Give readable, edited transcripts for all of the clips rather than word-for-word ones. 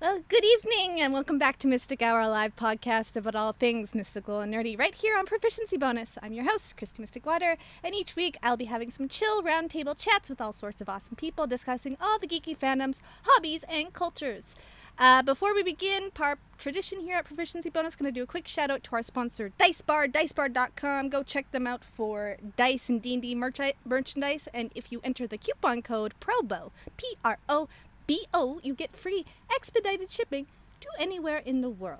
Good evening, and welcome back to Mystic Hour, a live podcast about all things mystical and nerdy, right here on Proficiency Bonus. I'm your host, Kristy Mysticwater, and each week I'll be having some chill roundtable chats with all sorts of awesome people discussing all the geeky fandoms, hobbies, and cultures. Before we begin, par tradition here at Proficiency Bonus, going to do a quick shout out to our sponsor, DiceBar, dicebar.com. Go check them out for dice and D&D merchandise, and if you enter the coupon code PROBO, PROBO, you get free expedited shipping to anywhere in the world.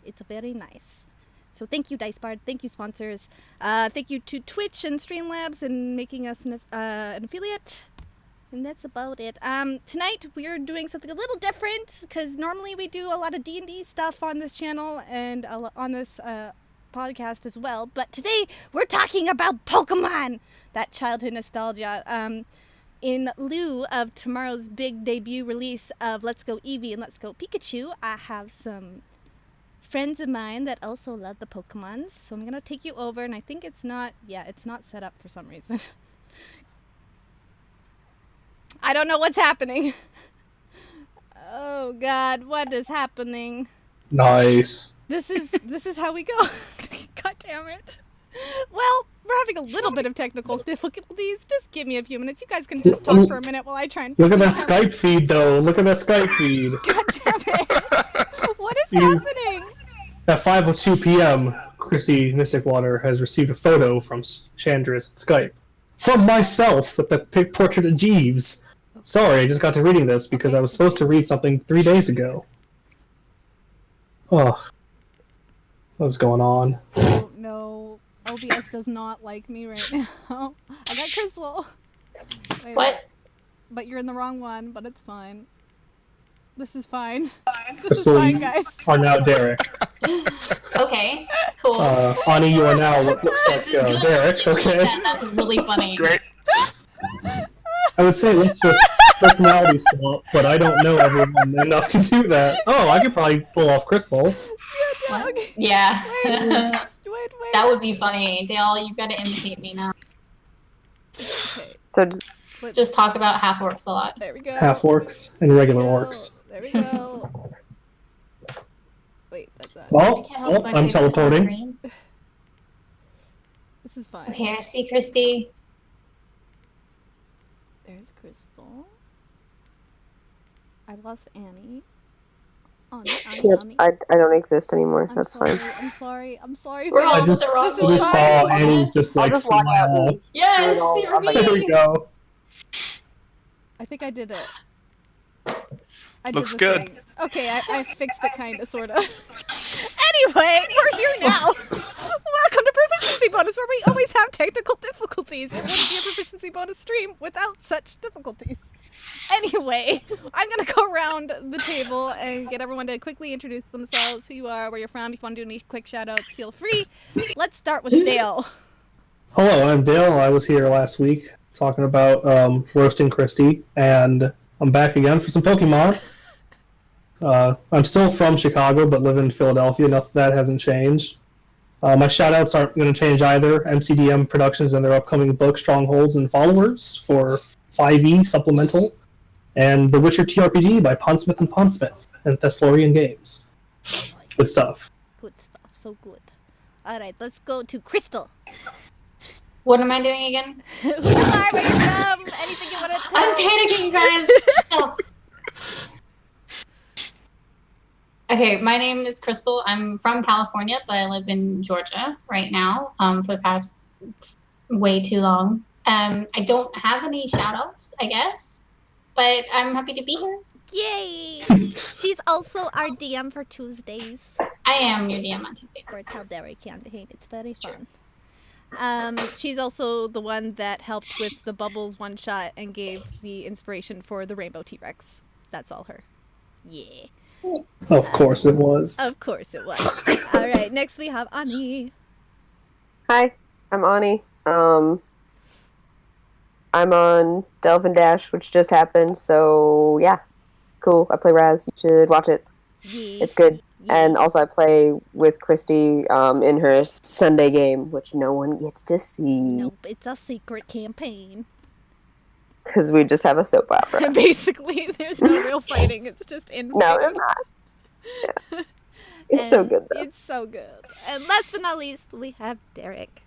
It's very nice. So thank you, DiceBar. Thank you, sponsors. Thank you to Twitch and Streamlabs and making us an affiliate. And that's about it. Tonight we're doing something a little different because normally we do a lot of D&D stuff on this channel and on this podcast as well. But today we're talking about Pokemon, that childhood nostalgia. In lieu of tomorrow's big debut release of Let's Go Eevee and Let's Go Pikachu, I have some friends of mine that also love the Pokemons. So I'm going to take you over, and I think it's not set up for some reason. I don't know what's happening. Oh God, what is happening? Nice. This is how we go. God damn it. Well, we're having a little bit of technical difficulties. Just give me a few minutes. You guys can just talk for a minute while I try and... Look at that Skype feed, though. Look at that Skype feed. God damn it. What is happening? At 5:02 p.m., Kristy Mysticwater has received a photo from Chandra's at Skype. From myself, with the portrait of Jeeves. Sorry, I just got to reading this because I was supposed to read something 3 days ago. Oh. What's going on? Oh, no. OBS does not like me right now. I got Crystal. Wait, what? But you're in the wrong one, but it's fine. This is fine. This Crystal, is fine, guys. are now Derek. Okay, cool. Ani, you are now what looks like Derek, okay? That's really funny. Great. I would say let's just personality swap, but I don't know everyone enough to do that. Oh, I could probably pull off Crystal. Yeah, Doug. Yeah. Wait. That would be funny. Dale, you gotta imitate me now. Okay. So Just talk about half-orcs a lot. There we go. Half-orcs and regular orcs. There we go. Wait, that's that. Well, I can't help my I'm favorite teleporting. green. This is fine. Okay, I see Kristy. There's Crystal. I lost Annie. Annie. I don't exist anymore. That's sorry, fine. I'm sorry. We're all I with just, the wrong This is I just fine. saw Annie just I'll like just log fly out off. and Yes, We're all- you're I'm like- There we me. go. I think I did it. I Looks did the good. thing. Okay, I fixed it kinda, sorta. Anyway, we're here now. Welcome to Proficiency Bonus, where we always have technical difficulties. It wouldn't be a Proficiency Bonus stream without such difficulties. Anyway, I'm gonna go around the table and get everyone to quickly introduce themselves, who you are, where you're from. If you want to do any quick shout-outs, feel free. Let's start with Dale. Hello, I'm Dale. I was here last week talking about roasting Kristy, and I'm back again for some Pokemon. I'm still from Chicago, but live in Philadelphia. That hasn't changed. My shout-outs aren't going to change either. MCDM Productions and their upcoming book, Strongholds and Followers, for 5e Supplemental, and The Witcher TRPG by Pondsmith and Pondsmith, and Thessalonian Games. Good stuff. Good stuff, so good. Alright, let's go to Crystal. What am I doing again? Who you are, where you're from, anything you want to tell. I'm panicking, guys. Help. Okay, my name is Crystal. I'm from California, but I live in Georgia right now for the past way too long. I don't have any shout-outs, I guess, but I'm happy to be here. Yay! She's also our DM for Tuesdays. I am your DM on Tuesday. Or tell Derek campaign. It's very fun. She's also the one that helped with the Bubbles one-shot and gave the inspiration for the Rainbow T-Rex. That's all her. Yeah. Of course it was. Of course it was. Alright, next we have Ani. Hi, I'm Ani. I'm on Delve and Dash, which just happened, so yeah. Cool. I play Raz. You should watch it. Yeah. It's good. Yeah. And also I play with Kristy in her Sunday game, which no one gets to see. Nope, it's a secret campaign. because we just have a soap opera. Basically, there's no real fighting. It's just infighting. No, there's not. Yeah. It's so good, though. It's so good. And last but not least, we have Derek.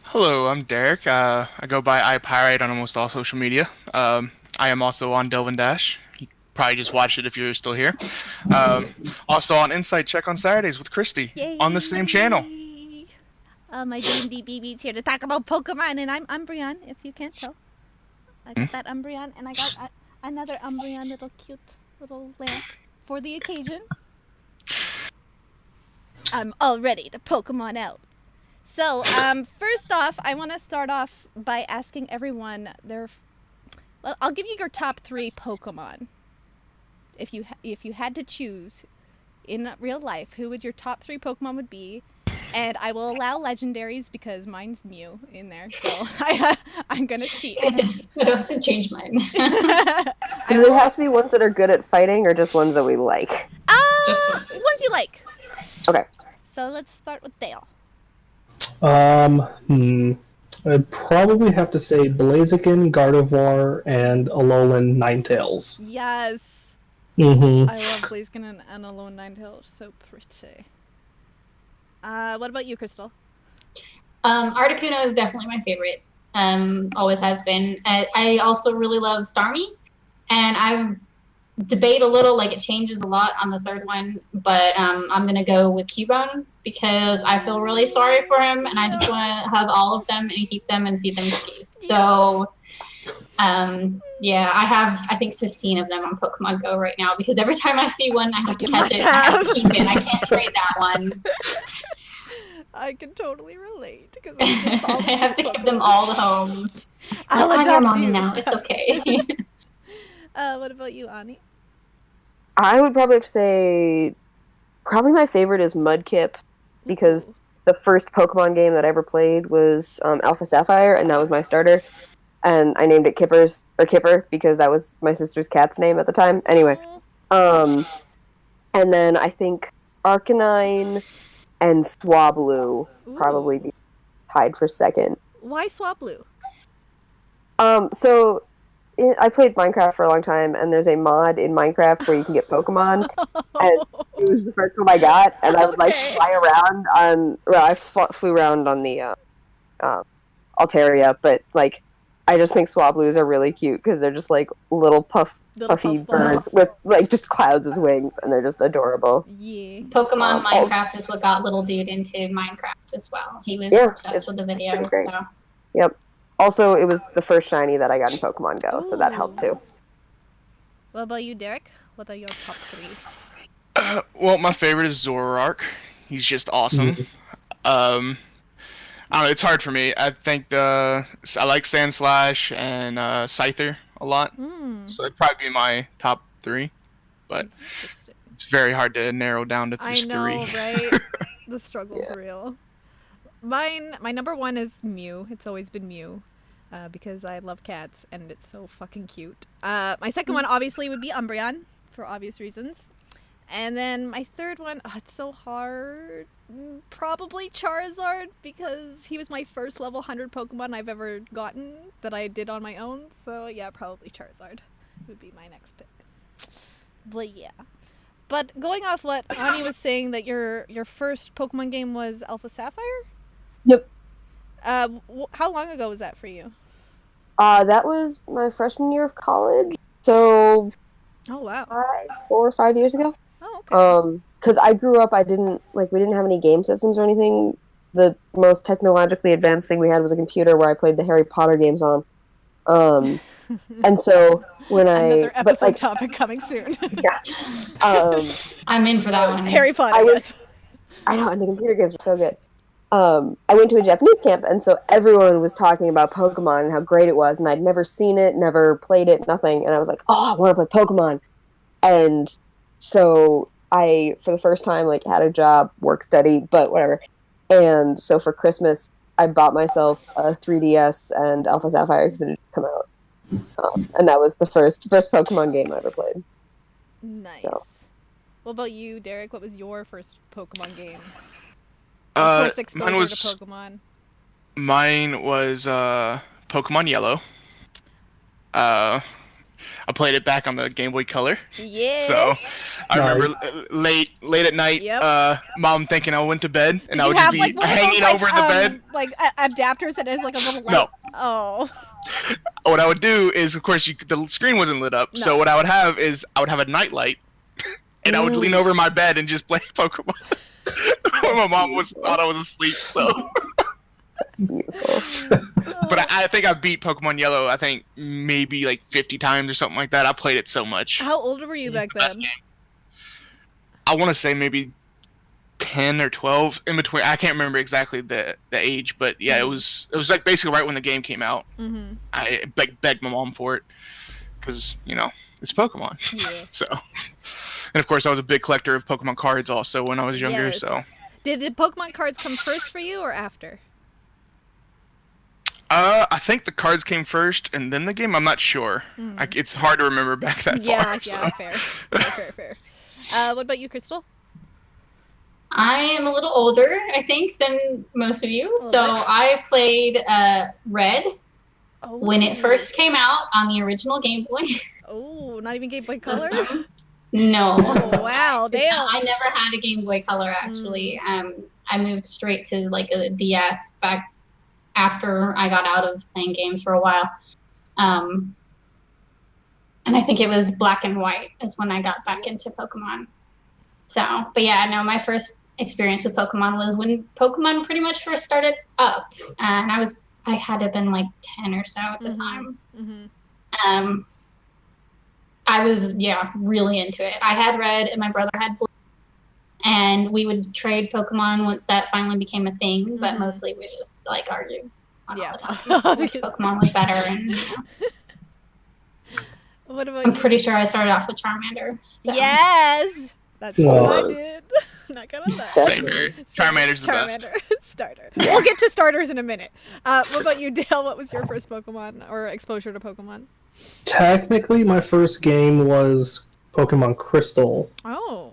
Hello, I'm Derek. I go by iPirate on almost all social media. I am also on Delvin Dash. You probably just watched it if you're still here. Also on Insight Check on Saturdays with Kristy on the same channel. My D&D BB's here to talk about Pokemon, and I'm Umbreon, if you can't tell. I got that Umbreon, and I got another Umbreon little cute little lamp for the occasion. I'm all ready to Pokemon out. So, first off, I want to start off by asking everyone well, I'll give you your top 3 Pokemon. If you had to choose in real life, who would your top 3 Pokemon would be? And I will allow legendaries because mine's Mew in there, so I'm gonna cheat. I have to change mine. Do they have to be ones that are good at fighting, or just ones that we like? Just ones you like. Okay. So let's start with Dale. I'd probably have to say Blaziken, Gardevoir, and Alolan Ninetales. Yes. Mm-hmm. I love Blaziken and Alolan Ninetales. So pretty. What about you, Crystal? Articuno is definitely my favorite. Always has been. I also really love Starmie, and I debate a little, like it changes a lot on the third one, but I'm gonna go with Cubone because I feel really sorry for him, and I just want to hug all of them and keep them and feed them cookies. So, yeah, I have I think 15 of them on Pokemon Go right now because every time I see one, I have to catch it. I have to keep it. I can't trade that one. I can totally relate because I have to give them all the homes. I'll I'm your adopt mommy you now. It's okay. What about you, Ani? I would probably have to say, probably my favorite is Mudkip, because the first Pokemon game that I ever played was Alpha Sapphire, and that was my starter. And I named it Kipper because that was my sister's cat's name at the time. Anyway, and then I think Arcanine and Swablu probably be tied for second. Why Swablu? So I played Minecraft for a long time, and there's a mod in Minecraft where you can get Pokemon, and it was the first one I got, and I would like fly around on. Well, I flew around on the Altaria, but like, I just think Swablu's are really cute because they're just like little puffy birds with like just clouds as wings, and they're just adorable. Yeah. Pokemon Minecraft is what got little dude into Minecraft as well. He was obsessed with the videos. So. Yep. Also, it was the first shiny that I got in Pokemon Go, so that helped too. What about you, Derek? What are your top 3? Well, my favorite is Zoroark. He's just awesome. I don't know, it's hard for me. I think I like Sandslash and Scyther a lot. So it'd probably be my top 3. But it's very hard to narrow down to just 3. I know, right? The struggle's real. My number 1 is Mew. It's always been Mew. Because I love cats and it's so fucking cute. My second one obviously would be Umbreon for obvious reasons. And then my third one, it's so hard. Probably Charizard because he was my first level 100 Pokemon I've ever gotten that I did on my own. So yeah, probably Charizard would be my next pick. But yeah. But going off what Ani was saying, that your first Pokemon game was Alpha Sapphire? Yep. How long ago was that for you? That was my freshman year of college. So. Oh wow. 4 or 5 years ago. Oh okay. Because I grew up, we didn't have any game systems or anything. The most technologically advanced thing we had was a computer where I played the Harry Potter games on. And so when another episode topic coming soon. Yeah. I'm in for that one. Harry Potter. I know, and the computer games were so good. I went to a Japanese camp, and so everyone was talking about Pokemon and how great it was, and I'd never seen it, never played it, nothing, and I was like, oh, I want to play Pokemon. And so I, for the first time, had a job, work, study, but whatever. And so for Christmas, I bought myself a 3DS and Alpha Sapphire because it had just come out. And that was the first Pokemon game I ever played. Nice. So. What about you, Derek? What was your first Pokemon game? First exposure to Pokemon. Mine was Pokemon Yellow. I played it back on the Game Boy Color. Yeah. So I remember Nice. late at night, Mom thinking I went to bed, and Did I you would have just be like one of hanging those, over the bed. like adapters that has like a little light? No. Oh. What I would do is, of course, the screen wasn't lit up. No. So what I would have is I would have a night light, and I would lean over my bed and just play Pokemon. My mom thought I was asleep. So. Beautiful. But I think I beat Pokemon Yellow. I think maybe like 50 times or something like that. I played it so much. How old were you back then? I want to say maybe 10 or 12 in between. I can't remember exactly the age, but yeah, it was like basically right when the game came out. Mm-hmm. I begged my mom for it because it's Pokemon. Yeah. So, and of course I was a big collector of Pokemon cards also when I was younger. Yes. So did the Pokemon cards come first for you or after? I think the cards came first and then the game. I'm not sure. It's hard to remember back that far. Yeah, fair. What about you, Crystal? I am a little older, I think, than most of you. So I played Red when it first came out on the original Game Boy. Oh, not even Game Boy Color? No. Oh, wow, damn. I never had a Game Boy Color, actually. I moved straight to like a DS back after I got out of playing games for a while. And I think it was Black and White is when I got back into Pokemon. So, but yeah, no, my first experience with Pokemon was when Pokemon pretty much first started up. And I had to have been like 10 or so at the time. Mm-hmm. I was, really into it. I had Red and my brother had Blue. And we would trade Pokemon once that finally became a thing, but mostly we just like argued all the time. Which Pokemon was better, and What about I'm pretty sure I started off with Charmander. So. Yes, that's what I did. Not gonna lie. Same here. Charmander's the best. Starter. We'll get to starters in a minute. What about you, Dale? What was your first Pokemon or exposure to Pokemon? Technically, my first game was Pokemon Crystal. Oh.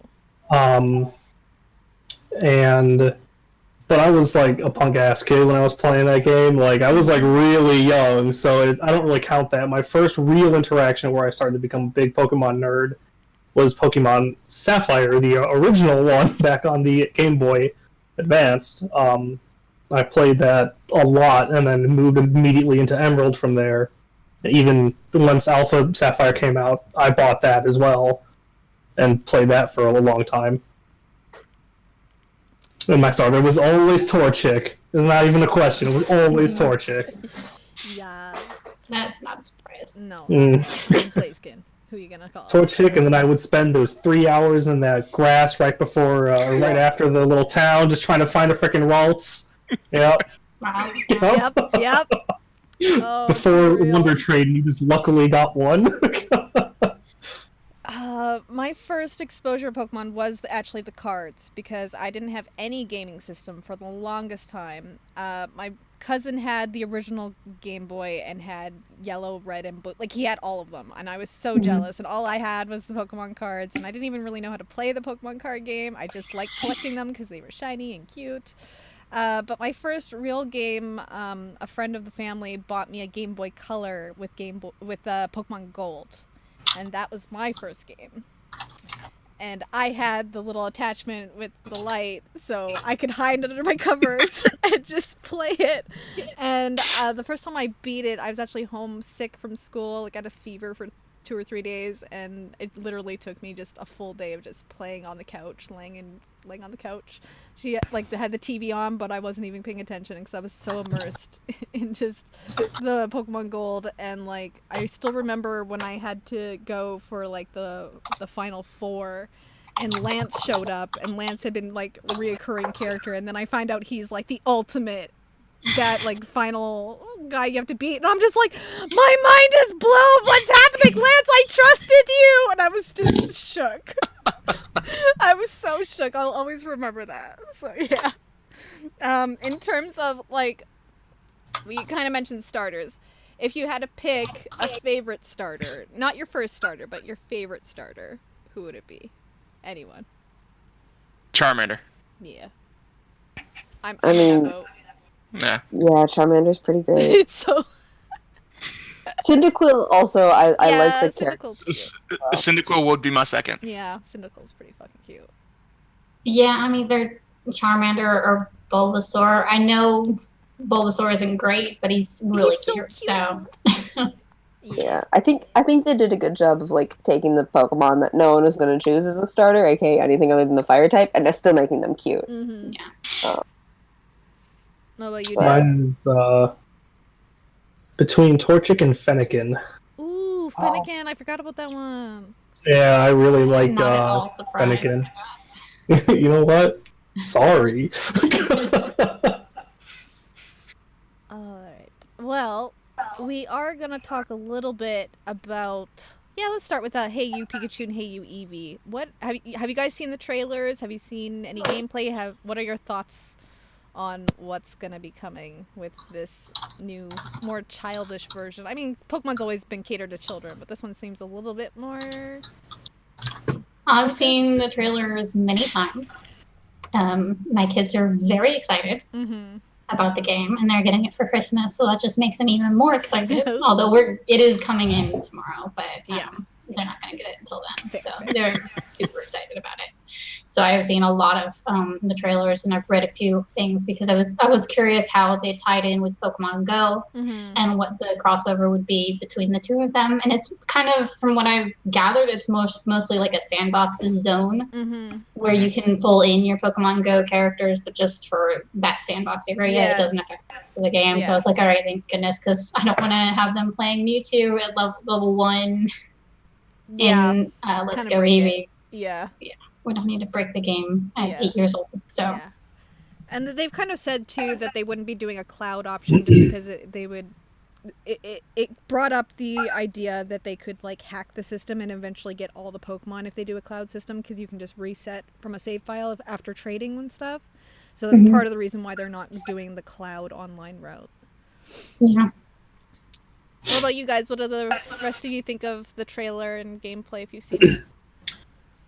But I was like a punk ass kid when I was playing that game. Like I was like really young, so I don't really count that. My first real interaction where I started to become a big Pokemon nerd was Pokemon Sapphire, the original one back on the Game Boy Advanced. I played that a lot and then moved immediately into Emerald from there. Even once Alpha Sapphire came out, I bought that as well and played that for a long time. And my starter was always Torchic. It's not even a question. It was always Torchic. Yeah. That's not a surprise. No. Blaziken. Who are you gonna call? Torchic, and then I would spend those 3 hours in that grass right before, or right after the little town, just trying to find a freaking Ralts. Yep. Wow. Yep. Oh, before Wonder Trade, and you just luckily got one. My first exposure to Pokemon was actually the cards, because I didn't have any gaming system for the longest time. My cousin had the original Game Boy and had yellow, red, and blue. Like, he had all of them, and I was so jealous, and all I had was the Pokemon cards, and I didn't even really know how to play the Pokemon card game. I just liked collecting them because they were shiny and cute. But my first real game, a friend of the family bought me a Game Boy Color with Pokemon Gold. And that was my first game. And I had the little attachment with the light, so I could hide under my covers and just play it. And the first time I beat it, I was actually homesick from school, like, I had a fever for 2 or 3 days, and it literally took me just a full day of just playing on the couch, laying on the couch. She had the TV on, but I wasn't even paying attention because I was so immersed in just the Pokemon Gold. And like, I still remember when I had to go for like the final 4, and Lance showed up, and Lance had been like a reoccurring character, and then I find out he's like the ultimate final guy you have to beat, and I'm just like, my mind is blown. What's happening, Lance? I trusted you, and I was just shook. I was so shook. I'll always remember that. So yeah. In terms of like, we kind of mentioned starters. If you had to pick a favorite starter, not your first starter, but your favorite starter, who would it be? Anyone? Charmander. Yeah. I mean, Yeah. yeah, Charmander's pretty great. It's so. Cyndaquil also, I like the character. Cyndaquil's cute. Cyndaquil would be my second. Yeah, Cyndaquil's pretty fucking cute. Yeah, I mean, they're Charmander or Bulbasaur. I know Bulbasaur isn't great, but he's really cute. So. Yeah, I think they did a good job of like taking the Pokemon that no one was going to choose as a starter, aka anything other than the Fire type, and they're still making them cute. Mm-hmm. Yeah. What about you, Mine's between Torchic and Fennekin. Ooh, Fennekin! I forgot about that one. Yeah, I really like Not at all surprised. Fennekin. You know what? Sorry. Alright. Well, we are going to talk a little bit about... Yeah, let's start with Hey You Pikachu and Hey You Eevee. What have you guys seen the trailers? Have you seen any gameplay? What are your thoughts on what's going to be coming with this new, more childish version? I mean, Pokemon's always been catered to children, but this one seems a little bit more... I've seen the trailers many times. My kids are very excited about the game, and they're getting it for Christmas, so that just makes them even more excited. Although it is coming in tomorrow, but they're not going to get it until then. So they're super excited about it. So I've seen a lot of the trailers, and I've read a few things because I was curious how they tied in with Pokemon Go and what the crossover would be between the two of them. And it's kind of, from what I've gathered, it's mostly like a sandbox zone where you can pull in your Pokemon Go characters, but just for that sandbox area. It doesn't affect the rest of the game. So I was like, all right, thank goodness, because I don't want to have them playing Mewtwo at level 1 in Let's Go Eevee. Yeah. We don't need to break the game at 8 years old. So. Yeah. And they've kind of said, too, that they wouldn't be doing a cloud option just because it brought up the idea that they could, like, hack the system and eventually get all the Pokemon if they do a cloud system, because you can just reset from a save file after trading and stuff. So that's part of the reason why they're not doing the cloud online route. Yeah. What about you guys? What do the rest of you think of the trailer and gameplay if you've seen it?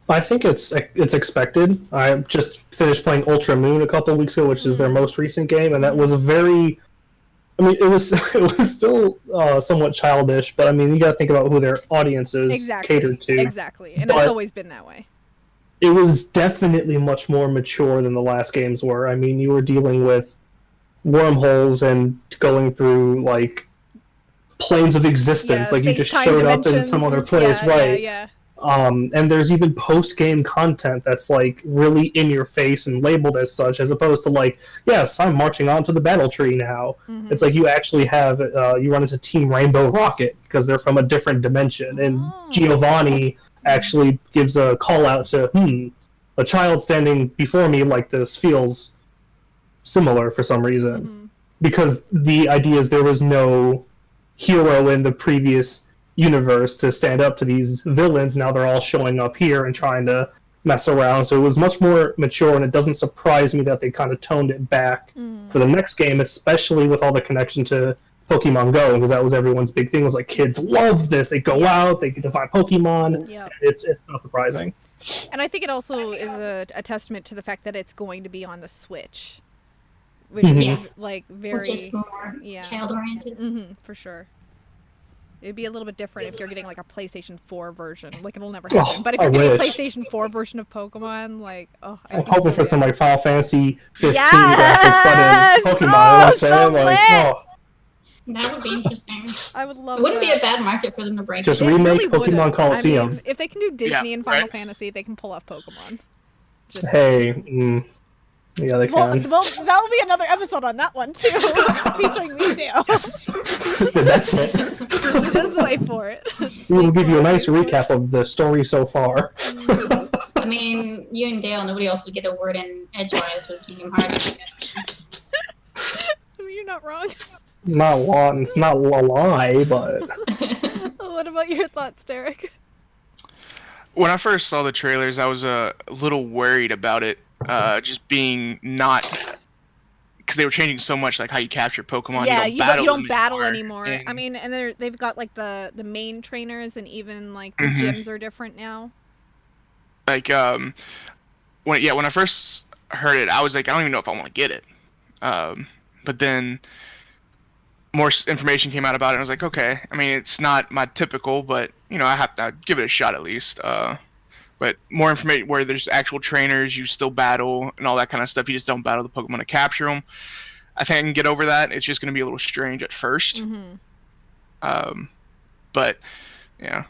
I think it's expected. I just finished playing Ultra Moon a couple of weeks ago, which is their most recent game, and that was it was still somewhat childish, but I mean, you got to think about who their audience is catered to. Exactly, and it's always been that way. It was definitely much more mature than the last games were. I mean, you were dealing with wormholes and going through like planes of existence, like you just showed up in some other place, right? Yeah. And there's even post-game content that's like really in your face and labeled as such, as opposed to like, yes, I'm marching on to the battle tree now. It's like you actually have you run into Team Rainbow Rocket because they're from a different dimension, and Giovanni actually gives a call out to a child standing before me like this feels similar for some reason, because the idea is there was no hero in the previous universe to stand up to these villains. Now they're all showing up here and trying to mess around, so it was much more mature, and it doesn't surprise me that they kind of toned it back for the next game, especially with all the connection to Pokemon Go, because that was everyone's big thing, was like, kids love this, they go out, they get to find Pokemon. It's not surprising. And I think it also is a testament to the fact that it's going to be on the Switch, which is like very, which is more child oriented. For sure. It'd be a little bit different if you're getting like a PlayStation 4 version. Like, it'll never happen. But if you're getting a PlayStation 4 version of Pokemon, like, I'm hoping for some like Final Fantasy 15 graphics but in Pokemon. You know what I'm saying? That would be interesting. I would love it. Wouldn't that. be a bad market for them to break. Just remake really Pokemon Coliseum. I mean, if they can do Disney and Final Fantasy, they can pull off Pokemon. Yeah, they can. Well, that'll be another episode on that one, too. Featuring me, Dale. Yes. That's it. Just wait for it. We'll give you a nice recap of the story so far. I mean, you and Dale, nobody else would get a word in edgewise with Kingdom Hearts. You're not wrong. It's not a lie, but... What about your thoughts, Derek? When I first saw the trailers, I was a little worried about it. Just being not, because they were changing so much, like how you capture Pokemon. Yeah, you don't battle anymore. And... I mean, and they've got like the main trainers, and even like the gyms are different now. Like when I first heard it, I was like, I don't even know if I want to get it. But then more information came out about it. And I was like, okay. I mean, it's not my typical, but I have to give it a shot at least. But more information where there's actual trainers, you still battle and all that kind of stuff. You just don't battle the Pokemon to capture them. I think I can get over that. It's just going to be a little strange at first. Mm-hmm. But yeah.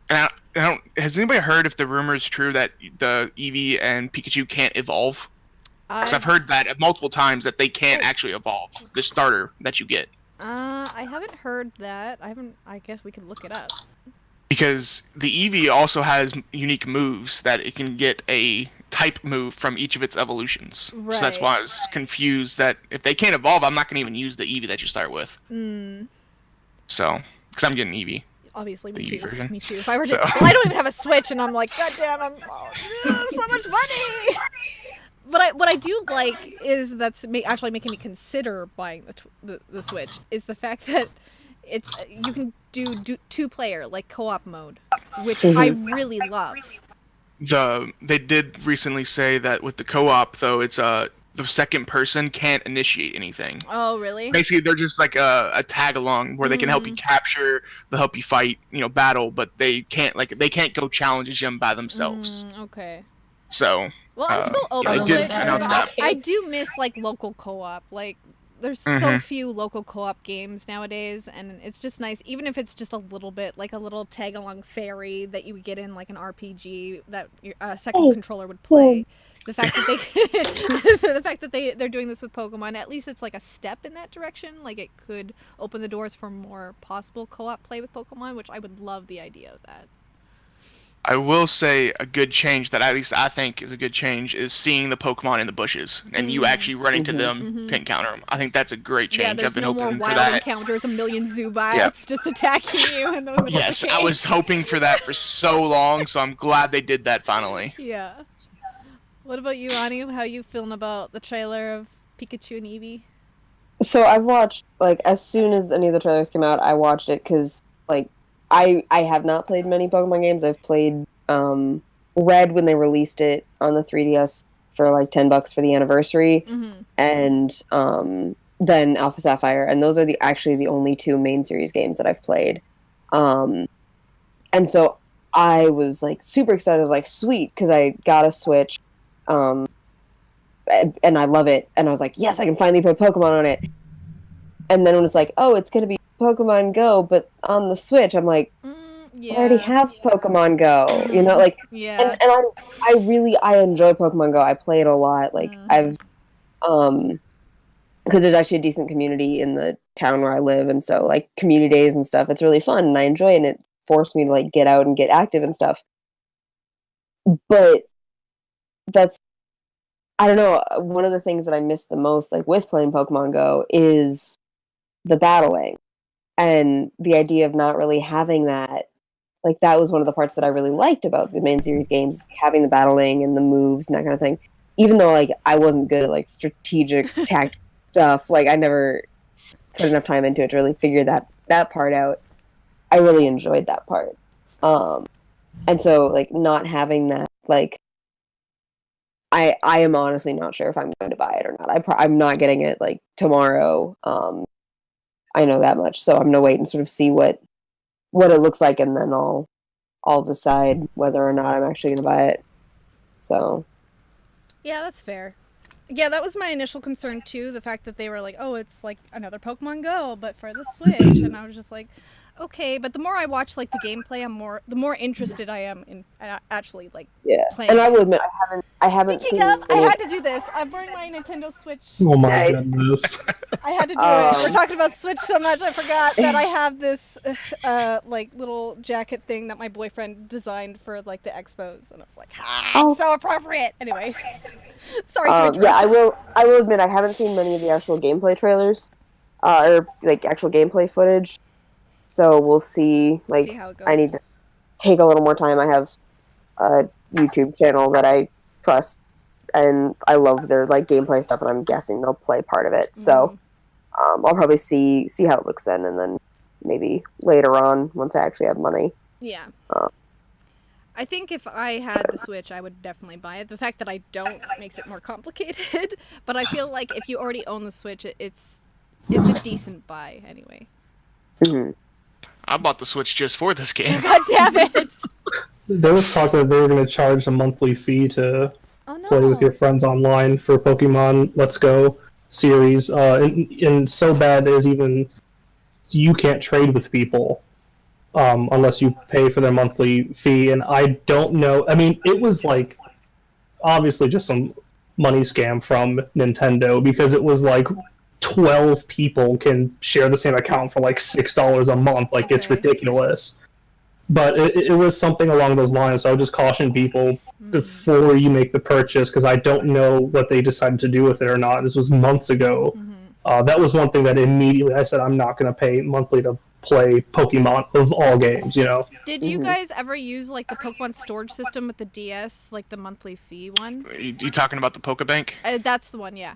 And I don't. Has anybody heard if the rumor is true that the Eevee and Pikachu can't evolve? Because I've heard that multiple times that they can't actually evolve the starter that you get. I haven't heard that. I guess we could look it up. Because the Eevee also has unique moves that it can get a type move from each of its evolutions. Right. So that's why I was confused that if they can't evolve, I'm not going to even use the Eevee that you start with. So, because I'm getting Eevee. Obviously, me the too. version. Me too. If I were to, well, I don't even have a Switch, and I'm like, God damn, so much money. But what I do like is that's actually making me consider buying the Switch is the fact that you can do 2-player like co-op mode, which I really love. They did recently say that with the co-op though, it's the second person can't initiate anything. Oh, really? Basically, they're just like a tag along where they can help you capture, they'll help you fight, battle, but they can't go challenge a gym by themselves. Okay. So. Well, I'm still open I to did it. announce that. I do miss like local co-op. Like there's so few local co-op games nowadays, and it's just nice, even if it's just a little bit, like a little tag-along fairy that you would get in like an RPG that a second controller would play. The fact that they're doing this with Pokemon, at least it's like a step in that direction. Like it could open the doors for more possible co-op play with Pokemon, which I would love the idea of that. I will say a good change that at least I think is a good change is seeing the Pokemon in the bushes and you actually running to them to encounter them. I think that's a great change. Yeah, there's I've been no more hoping for wild that. encounters, a million Zubats just attacking you in the middle Yes, of the I cave. was hoping for that for so long, so I'm glad they did that finally. Yeah. What about you, Ani? How you feeling about the trailer of Pikachu and Eevee? So I've watched, like, as soon as any of the trailers came out, I watched it because, like, I have not played many Pokemon games. I've played Red when they released it on the 3DS for like $10 for the anniversary, and then Alpha Sapphire, and those are actually the only 2 main series games that I've played. And so I was like super excited. I was like, sweet, because I got a Switch, and I love it. And I was like, yes, I can finally play Pokemon on it. And then when it's like, oh, it's gonna be Pokemon Go, but on the Switch, I'm like, I already have Pokemon Go, like, and I enjoy Pokemon Go. I play it a lot. Like I've, because there's actually a decent community in the town where I live, and so like community days and stuff, it's really fun, and I enjoy it, and it forced me to like get out and get active and stuff. But I don't know, one of the things that I miss the most, like with playing Pokemon Go, is the battling, and the idea of not really having that. Like, that was one of the parts that I really liked about the main series games, having the battling and the moves and that kind of thing. Even though, like, I wasn't good at, like, strategic tactic stuff, like, I never put enough time into it to really figure that part out. I really enjoyed that part. And so, like, not having that, like, I am honestly not sure if I'm going to buy it or not. I'm not getting it, like, tomorrow. I know that much, so I'm going to wait and sort of see what it looks like, and then I'll decide whether or not I'm actually going to buy it. So, yeah, that's fair. Yeah, that was my initial concern too. The fact that they were like, "Oh, it's like another Pokemon Go, but for the Switch," and I was just like, "Okay." But the more I watch like the gameplay, the more interested I am in actually like playing. And I will admit, I haven't. Speaking of, I had to do this. I'm wearing my Nintendo Switch. Oh my goodness! I had to do it. We're talking about Switch so much, I forgot that I have this like little jacket thing that my boyfriend designed for like the expos, and I was like, it's so appropriate. Anyway, sorry to interrupt. Yeah, I will admit, I haven't seen many of the actual gameplay trailers, or like actual gameplay footage. So we'll see. Like, how it goes. I need to take a little more time. I have a YouTube channel that I trust, and I love their like gameplay stuff, and I'm guessing they'll play part of it. So I'll probably see how it looks then, and then maybe later on, once I actually have money. Yeah. I think if I had the Switch, I would definitely buy it. The fact that I don't makes it more complicated, but I feel like if you already own the Switch, it's it's a decent buy anyway. Mhm. I bought the Switch just for this game. God damn it! There was talk that they were going to charge a monthly fee to play with your friends online for Pokemon Let's Go series, and so bad as even you can't trade with people unless you pay for their monthly fee. And I don't know. I mean, it was like obviously just some money scam from Nintendo, because it was like 12 people can share the same account for like $6 a month. Like, it's ridiculous. But it was something along those lines. So I would just caution people before you make the purchase, because I don't know what they decided to do with it or not. This was months ago. That was one thing that immediately I said, I'm not going to pay monthly to play Pokemon of all games, you know. Did you guys ever use like the Pokemon storage system with the DS, like the monthly fee one? You talking about the Pokebank? That's the one, yeah.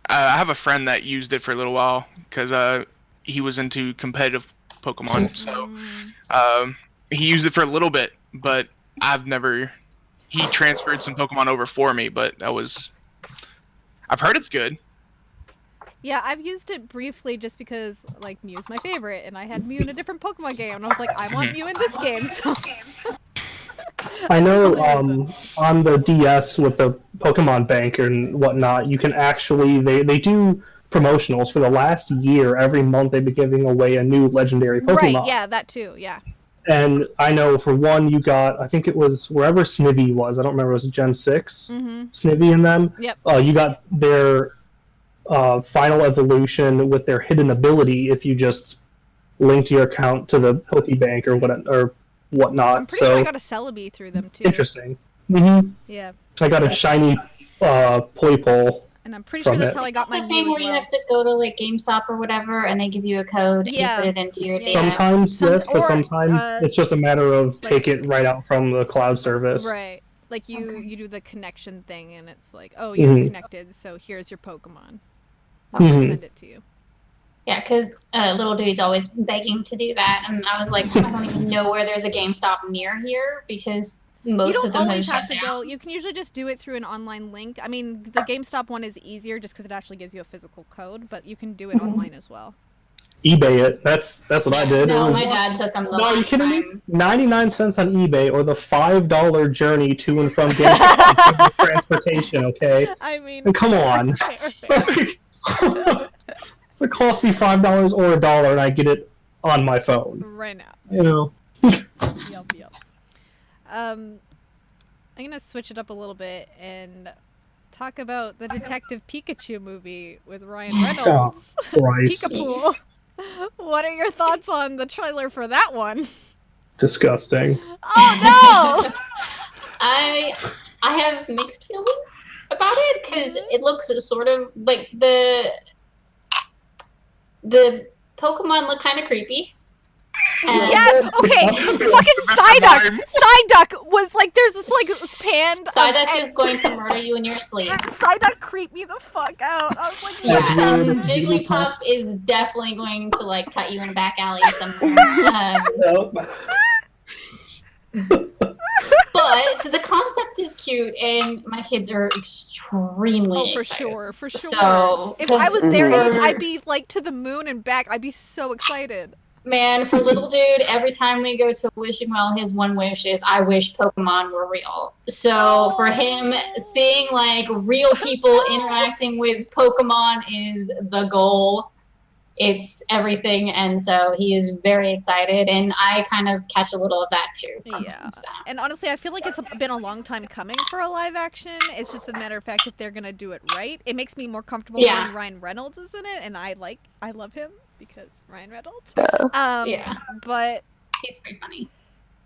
I have a friend that used it for a little while because he was into competitive Pokemon, so he used it for a little bit, but I've never. He transferred some Pokemon over for me, but I've heard it's good. Yeah, I've used it briefly just because, like, Mew's my favorite, and I had Mew in a different Pokemon game, and I was like, I want Mew in this game, so... I know on the DS with the Pokemon Bank and whatnot, you can actually... They do promotionals for the last year. Every month they've been giving away a new legendary Pokemon. Right, yeah, that too, yeah. And I know for one you got, I think it was wherever Snivy was, I don't remember, it was Gen 6, Snivy in them. Yep. You got their... final evolution with their hidden ability if you just linked your account to the Pokebank or whatnot. I'm pretty sure I got a Celebi through them too. Interesting. Yeah. I got a shiny Poipole. And I'm pretty sure that's how I got my the Mew thing as where you well. have to go to like GameStop or whatever, and they give you a code and you put it into your data. Sometimes yes, but sometimes it's just a matter of take it right out from the cloud service. Right. Like you do the connection thing, and it's like, oh, you're connected, so here's your Pokemon. I'll send it to you. Yeah, because little dude's always begging to do that, and I was like, I don't even know where there's a GameStop near here, because most of them always have to down. go. You can usually just do it through an online link. I mean, the GameStop one is easier just because it actually gives you a physical code, but you can do it online as well. eBay it. That's what I did. No, my dad took them the No, are you last kidding me? time. 99 cents on eBay, or the $5 journey to and from GameStop transportation, okay? I mean... And come on. Fair. So it costs me $5 or $1, and I get it on my phone. Right now. You know. Yep. I'm gonna switch it up a little bit and talk about the Detective Pikachu movie with Ryan Reynolds. Oh, Christ. Pikachu. What are your thoughts on the trailer for that one? Disgusting. Oh no! I have mixed feelings about it, because it looks sort of like the Pokemon look kind of creepy. Yes. Okay. Fucking Psyduck was like, there's this like pan. Psyduck is going to murder you in your sleep. Psyduck creeped me the fuck out. I was like, Yeah, what? Jigglypuff is definitely going to like cut you in a back alley somewhere. But the concept is cute, and my kids are extremely excited. For sure. So, if I was their age, I'd be like to the moon and back. I'd be so excited. Man, for little dude, every time we go to Wishing Well, his one wish is, I wish Pokemon were real. So for him, seeing like real people interacting with Pokemon is the goal. It's everything, and so he is very excited, and I kind of catch a little of that too. Yeah, and honestly, I feel like it's been a long time coming for a live action. It's just a matter of fact if they're gonna do it right. It makes me more comfortable when Ryan Reynolds is in it, and I love him because Ryan Reynolds. But he's pretty funny.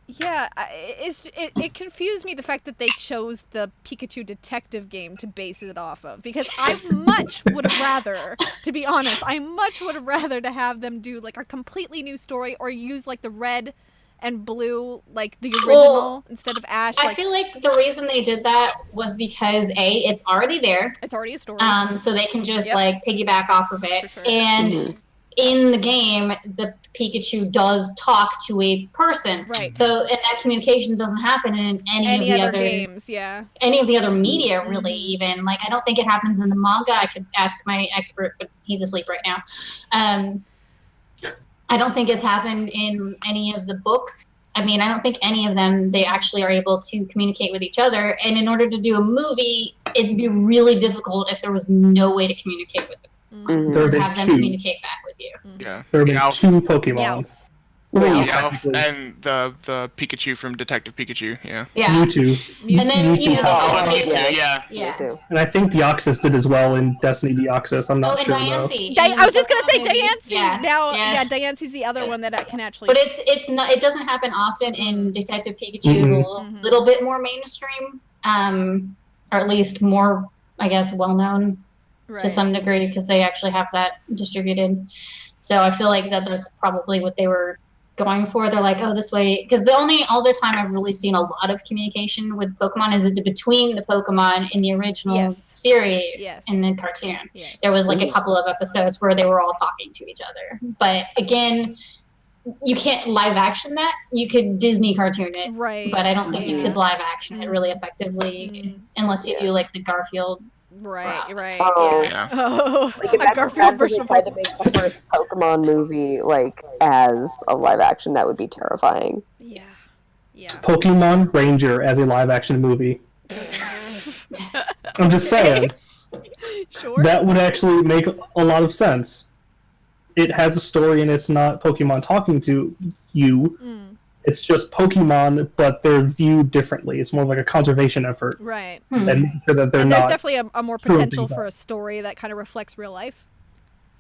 Yeah, it confused me the fact that they chose the Pikachu detective game to base it off of, because I much would have rather, to be honest, to have them do like a completely new story, or use like the red and blue, like the original, instead of Ash. I feel like the reason they did that was because it's already there. It's already a story. So they can just like piggyback off of it, For sure. and in the game, the Pikachu does talk to a person. Right. So, and that communication doesn't happen in any of the other games, yeah. Any of the other media, really, even. Like, I don't think it happens in the manga. I could ask my expert, but he's asleep right now. I don't think it's happened in any of the books. I mean, I don't think any of them, they actually are able to communicate with each other. And in order to do a movie, it'd be really difficult if there was no way to communicate with them. Or have them communicate back with you. Yeah. There have been 2 Pokemon. Meowth and the Pikachu from Detective Pikachu, yeah. Mewtwo. And then, you know, Mewtwo. And I think Deoxys did as well in Destiny Deoxys. I'm not sure though. I was just gonna say Diancie. Diancie's the other one that I can actually. But it's not. It doesn't happen often in Detective Pikachu. Is a little bit more mainstream, or at least more, I guess, well known to some degree because they actually have that distributed. So I feel like that's probably what they were going for. They're like, oh, this way, because the only other time I've really seen a lot of communication with Pokemon is between the Pokemon in the original series and the cartoon. There was like a couple of episodes where they were all talking to each other. But again, you can't live action that. You could Disney cartoon it, but I don't think you could live action it really effectively unless you do like the Garfield. Right. Like Garfield version tried to make the first Pokemon movie like as a live action, that would be terrifying. Yeah. Pokemon Ranger as a live action movie. I'm just saying. Sure. That would actually make a lot of sense. It has a story and it's not Pokemon talking to you. It's just Pokemon, but they're viewed differently. It's more like a conservation effort. Right. And so that there's definitely a more potential for a story that kind of reflects real life.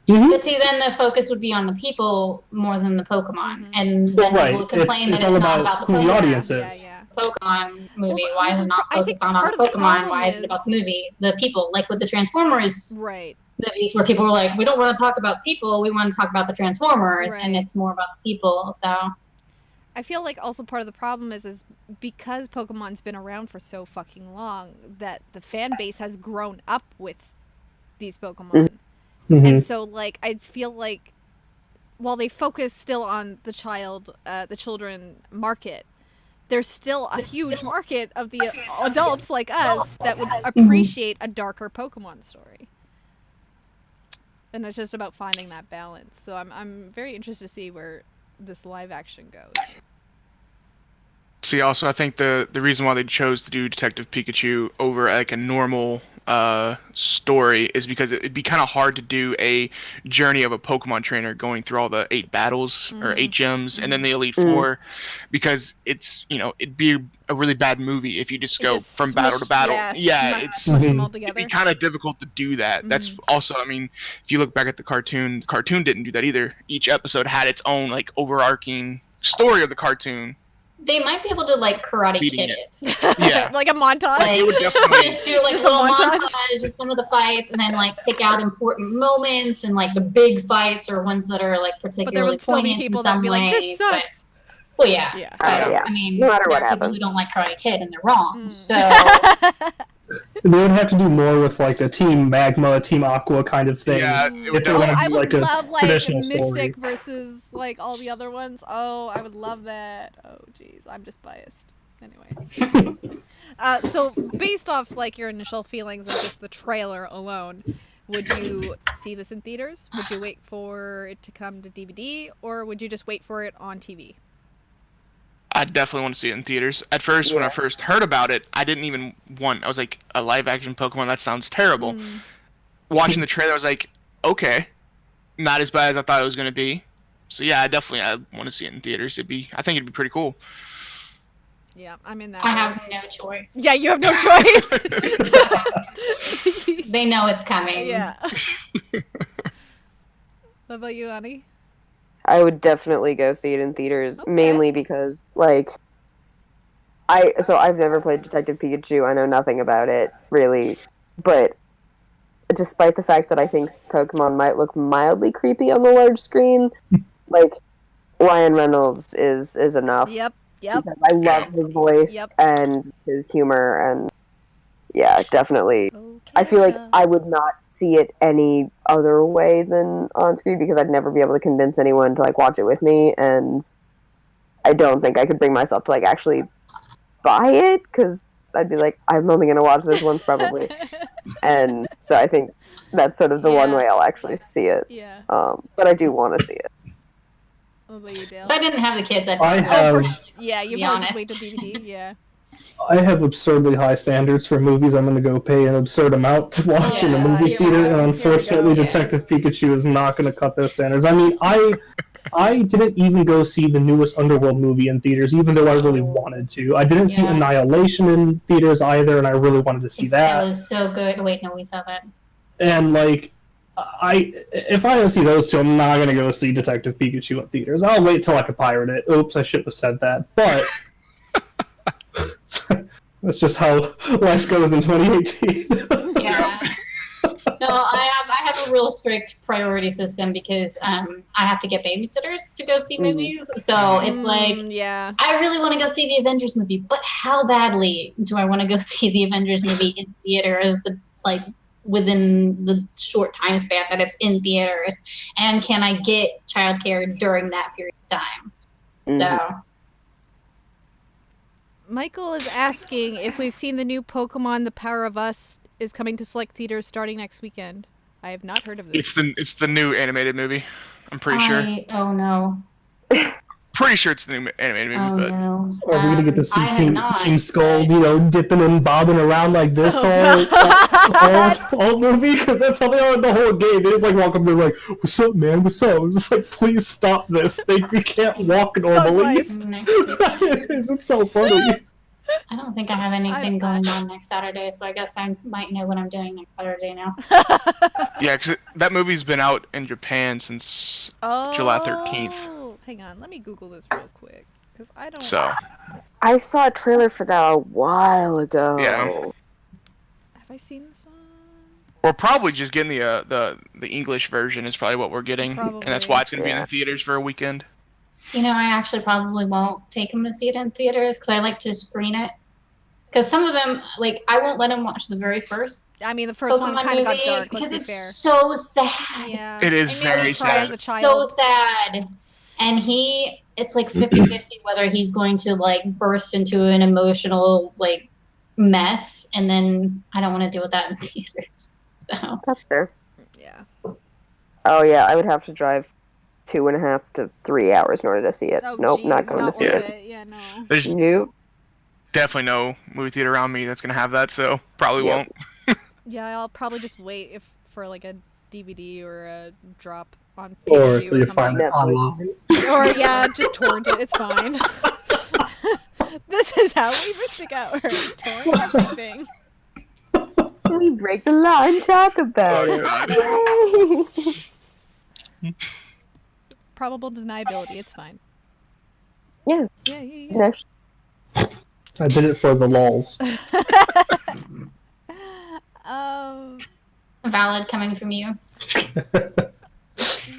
But see, then the focus would be on the people more than the Pokemon. And then people would complain that it's not about the who Pokemon. the audience is. Pokemon movie. Why is it not focused on our Pokemon? Why is it about the movie? The people. Like with the Transformers movies where people were like, we don't want to talk about people, we want to talk about the Transformers. And it's more about the people, so... I feel like also part of the problem is because Pokemon's been around for so fucking long that the fan base has grown up with these Pokemon. And so like I feel like while they focus still on the children market, there's still a huge market of the adults like us that would appreciate a darker Pokemon story. And it's just about finding that balance. So I'm very interested to see where this live action goes. See, also, I think the reason why they chose to do Detective Pikachu over like a normal story is because it'd be kind of hard to do a journey of a Pokemon trainer going through all the 8 battles or 8 gyms and then the Elite Four, because it's, you know, it'd be a really bad movie if you just go from battle to battle. It'd be kind of difficult to do that. That's also, I mean, if you look back at the cartoon didn't do that either. Each episode had its own like overarching story of the cartoon. They might be able to like Karate Kid it. Yeah. Like a montage. Like, you would just do like a little montage of some of the fights and then like pick out important moments and like the big fights or ones that are like particularly poignant in some way. Like, this sucks. Well, yeah. I mean, no matter there what are people happens. who don't like Karate Kid and they're wrong. So they would have to do more with like a Team Magma, Team Aqua kind of thing. Yeah, I would love like Mystic story. versus like all the other ones. Oh, I would love that. Oh, geez, I'm just biased. Anyway, so based off like your initial feelings of just the trailer alone, would you see this in theaters? Would you wait for it to come to DVD, or would you just wait for it on TV? I definitely want to see it in theaters. At first, when I first heard about it, I didn't even want... I was like, a live-action Pokemon? That sounds terrible. Watching the trailer, I was like, okay. Not as bad as I thought it was going to be. So yeah, I want to see it in theaters. I think it'd be pretty cool. Yeah, I'm in that. I have no choice. Yeah, you have no choice. They know it's coming. Yeah. What about you, Annie? I would definitely go see it in theaters, mainly because, like, I've never played Detective Pikachu. I know nothing about it, really. But despite the fact that I think Pokemon might look mildly creepy on the large screen, like, Ryan Reynolds is enough. Yep. Because I love his voice and his humor, and Yeah, definitely. Okay. I feel like I would not see it any other way than on screen because I'd never be able to convince anyone to like watch it with me, and I don't think I could bring myself to like actually buy it because I'd be like, I'm only going to watch this once probably. And so I think that's sort of the one way I'll actually see it. Yeah. But I do want to see it. What about you, Dale? If I didn't have the kids, I'd I probably have. Yeah, you be probably just honest. wait till DVD. Yeah. I have absurdly high standards for movies. I'm going to go pay an absurd amount to watch in a Yeah, movie here we theater, go. and unfortunately, Here we go, yeah. Detective Pikachu is not going to cut those standards. I mean, I didn't even go see the newest Underworld movie in theaters, even though I really wanted to. I didn't see Yeah. Annihilation in theaters either, and I really wanted to see that. It was so good. Wait, no, we saw that. And like, if I don't see those two, I'm not going to go see Detective Pikachu in theaters. I'll wait till I can pirate it. Oops, I shouldn't have said that. But that's just how life goes in 2018. Yeah. No, I have a real strict priority system because I have to get babysitters to go see movies. So it's like, yeah. I really want to go see the Avengers movie, but how badly do I want to go see the Avengers movie in theaters? Within the short time span that it's in theaters, and can I get childcare during that period of time? So. Michael is asking if we've seen the new Pokemon The Power of Us is coming to select theaters starting next weekend. I have not heard of this. It's the new animated movie. I'm pretty sure. Oh no. Pretty sure it's the new animated movie, Oh but no. Or we're gonna get to see I have not, Team Skull, but- dipping and bobbing around like this all movie, because that's how they are in the whole game. They just like walk up, they're like, "What's up, man? What's up?" I'm just like, please stop this. They can't walk normally. It's so funny. I don't think I have anything going on next Saturday, so I guess I might know what I'm doing next Saturday now. yeah, because that movie's been out in Japan since July 13th. Hang on, let me Google this real quick because I don't. So. I saw a trailer for that a while ago. Yeah. Have I seen this one? We're probably just getting the English version is probably what we're getting, and that's why it's going to be in the theaters for a weekend. You know, I actually probably won't take him to see it in theaters because I like to screen it. Because some of them, like, I won't let him watch the very first. I mean, the first one Pokemon kind of got movie dark. because Let's be it's fair. so sad. Yeah, It is I made very him cry sad. as a child. So sad. And it's like 50-50 whether he's going to like burst into an emotional like mess, and then I don't want to deal with that in theaters. So That's fair. Yeah. Oh yeah, I would have to drive 2.5 to 3 hours in order to see it. Oh, Nope, geez, not going to see worth it. Yeah, no. There's Nope. definitely no movie theater around me that's going to have that, so probably Yep. won't. Yeah, I'll probably just wait for like a DVD or a drop on Or pay-per-view until you something. find it online. Or yeah, just torrent it. It's fine. This is how we Mystic Hour. Torrent everything. We break the law and talk about it. Yay! Probable deniability. It's fine. Yeah. Yeah. Next. I did it for the lols. valid coming from you.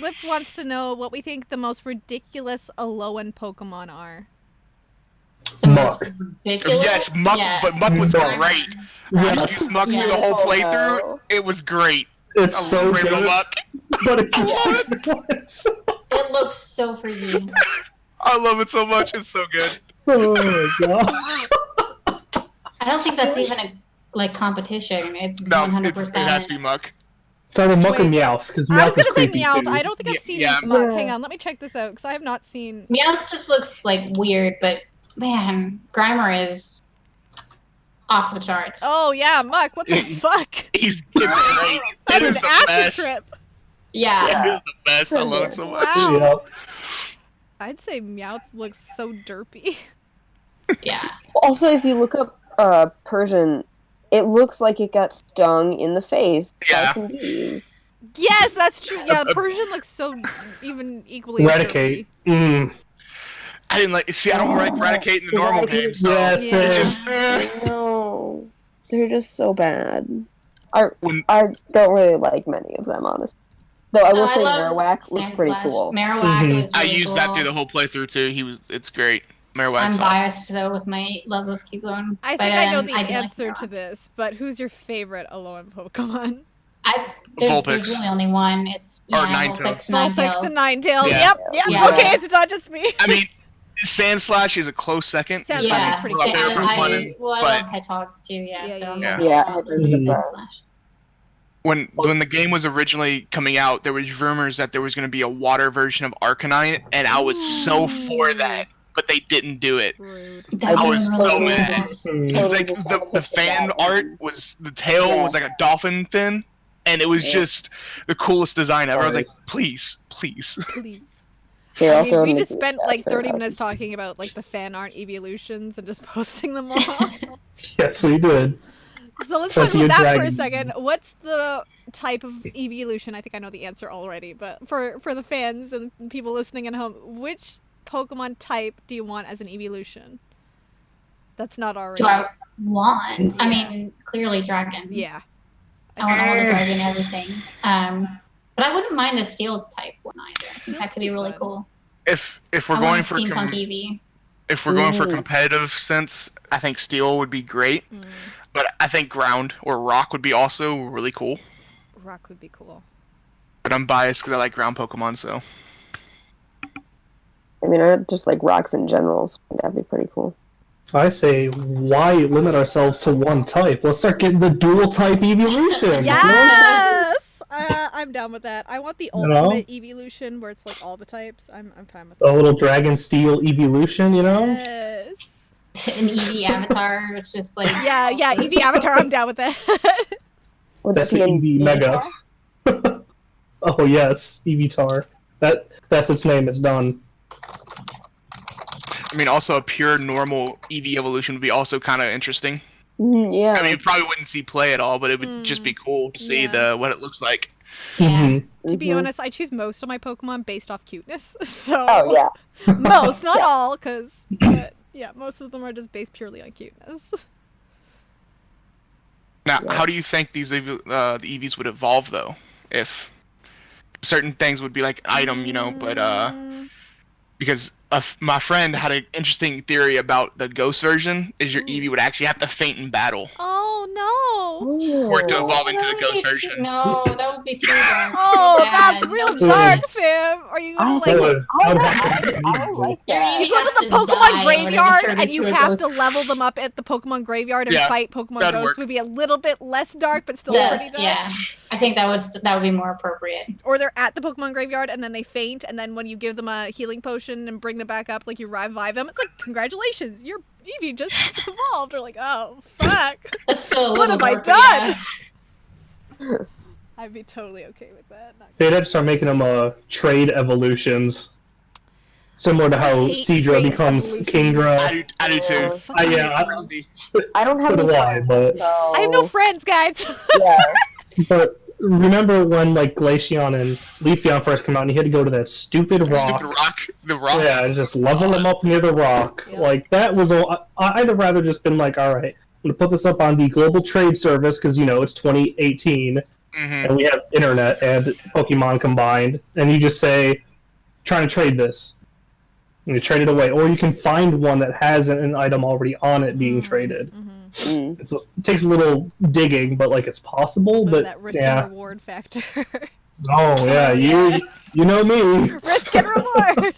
Lip wants to know what we think the most ridiculous Alolan Pokemon are. The Muck. most ridiculous. Yes, Muck, Yeah. but Muck was Muck. great. Yes. I used Muck through the whole playthrough. It was great. It's I so love Rainbow good, Muck. but it's It looks so freaky. I love it so much. It's so good. oh my god. I don't think that's even a competition. It's No, 100%. it has to be Muck. It's either Muck or Wait. Meowth, because I was Meowth is gonna say creepy Meowth. too. I don't think I've seen Yeah. Muck. Yeah. Hang on, let me check this out because I have not seen. Meowth just looks like weird, but man, Grimer is off the charts. Oh yeah, Muck. What the fuck? It's great. That's It is an the acid best. trip. Yeah. It is the best. I love it so much. Wow. Yeah. I'd say Meowth looks so derpy. Yeah. Also, if you look up Persian, it looks like it got stung in the face Yeah. by some bees. Yes, that's true. Yeah, Persian looks so even equally as Eradicate. derpy. I didn't like. See, I don't like Eradicate in the normal game, so Yes, Yeah. it just. No, they're just so bad. I When- don't really like many of them, honestly. Though I will I say love Marowak looks pretty Sandslash. cool. Marowak Mhm. is I really used cool. that through the whole playthrough too. It's great. I'm biased though with my love of Cubone. I think I know the do answer like to this, but who's your favorite Alolan Pokemon? There's really only one. It's Ninetales. Vulpix and Ninetales. Yeah. Yep. Yeah. Okay, it's not just me. I mean, Sandslash is a close second. Sandslash is pretty cool. I love Hedgehogs too. Yeah. When the game was originally coming out, there was rumors that there was going to be a water version of Arcanine, and I was so for that, but they didn't do it. Rude. I was so mad. It's like the fan art was the tail was like a dolphin fin, and it was just the coolest design ever. I was like, please. Yeah, I mean, we just spent like 30 minutes talking about like the fan art evolutions and just posting them all. Yes, we did. So let's talk about that for a second. What's the type of evolution? I think I know the answer already, but for the fans and people listening at home, which Pokemon type do you want as an evolution? That's not already. Do I want? I mean, clearly dragon. Yeah. I want all the dragon everything. But I wouldn't mind a steel type one either. That could be really cool. If we're going for steampunk Eevee. If we're going for competitive sense, I think steel would be great. But I think ground or rock would be also really cool. Rock would be cool. But I'm biased because I like ground Pokemon, so. I mean, I just like rocks in general, so that'd be pretty cool. I say, why limit ourselves to one type? Let's start getting the dual type evolutions. Yes! I'm down with that. I want the ultimate evolution where it's like all the types. I'm fine with that. A little Dragon Steel evolution, you know? Yes. An Eevee avatar, it's just like... Yeah, Eevee avatar, I'm down with that. That's the Eevee Mega. Oh yes, Evitar. That's its name, it's done. I mean, also a pure normal Eevee evolution would be also kind of interesting. Yeah. I mean, you probably wouldn't see play at all, but it would just be cool to see what it looks like. To be honest, I choose most of my Pokemon based off cuteness. So most, not all, because most of them are just based purely on cuteness. Now, how do you think these the Eevees would evolve though? If certain things would be like an item, you know, but because my friend had an interesting theory about the ghost version is your Eevee would actually have to faint in battle. Oh no! For it to evolve into the ghost version. No, that would be too dark. Oh, that's real dark, fam. Are you gonna I like that. You go to the Pokemon graveyard and you have to level them up at the Pokemon graveyard and fight Pokemon ghosts. Would be a little bit less dark, but still pretty dark. Yeah, I think that would be more appropriate. Or they're at the Pokemon graveyard and then they faint, and then when you give them a healing potion and bring them back up, like you revive them, it's like, congratulations, your Eevee just evolved. Or like, oh fuck, what have I done? Yeah. I'd be totally okay with that. They'd have to start making them trade evolutions, similar to how Seadra becomes Kingdra. I do too. I don't have any friends, but I have no friends, guys. Yeah. But remember when like Glaceon and Leafeon first came out, and you had to go to that stupid rock. The rock. Yeah, and just level them up near the rock. Yeah. Like that was all. I'd have rather just been like, all right, I'm gonna put this up on the global trade service because you know it's 2018 and we have internet and Pokemon combined, and you just say, trying to trade this, and you trade it away, or you can find one that has an item already on it being traded. It takes a little digging, but like it's possible. But that risk and reward factor. Oh yeah, you know me. Risk and reward.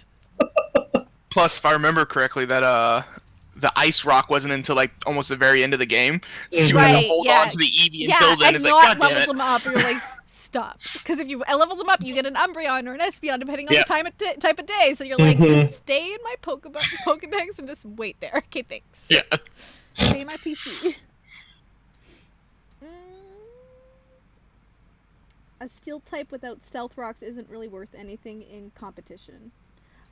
Plus, if I remember correctly, that the ice rock wasn't until like almost the very end of the game, so you had to hold on to the Eevee until then. It's like, God damn it. Level them up, and you're like, stop. Because if you level them up, you get an Umbreon or an Espeon, depending on the type of day. So you're like, just stay in my Pokedex and just wait there. Okay, thanks. Yeah. Stay in my PC. A steel type without stealth rocks isn't really worth anything in competition.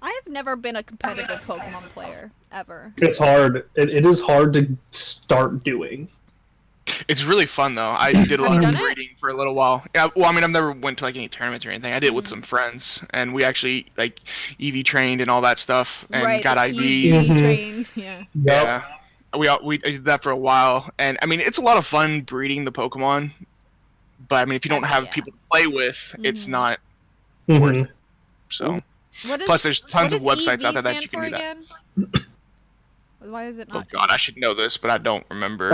I have never been a competitive Pokemon player, ever. It's hard. It is hard to start doing. It's really fun though. I did a lot of breeding for a little while. Yeah, well, I mean, I've never went to like any tournaments or anything. I did it with some friends, and we actually like EV trained and all that stuff, and got IVs. Trained, yeah. We did that for a while, and I mean, it's a lot of fun breeding the Pokemon. But I mean, if you don't have people to play with, it's not worth it. So, plus there's tons of websites out there that you can do that. Why is it Oh not? god, I should know this, but I don't remember.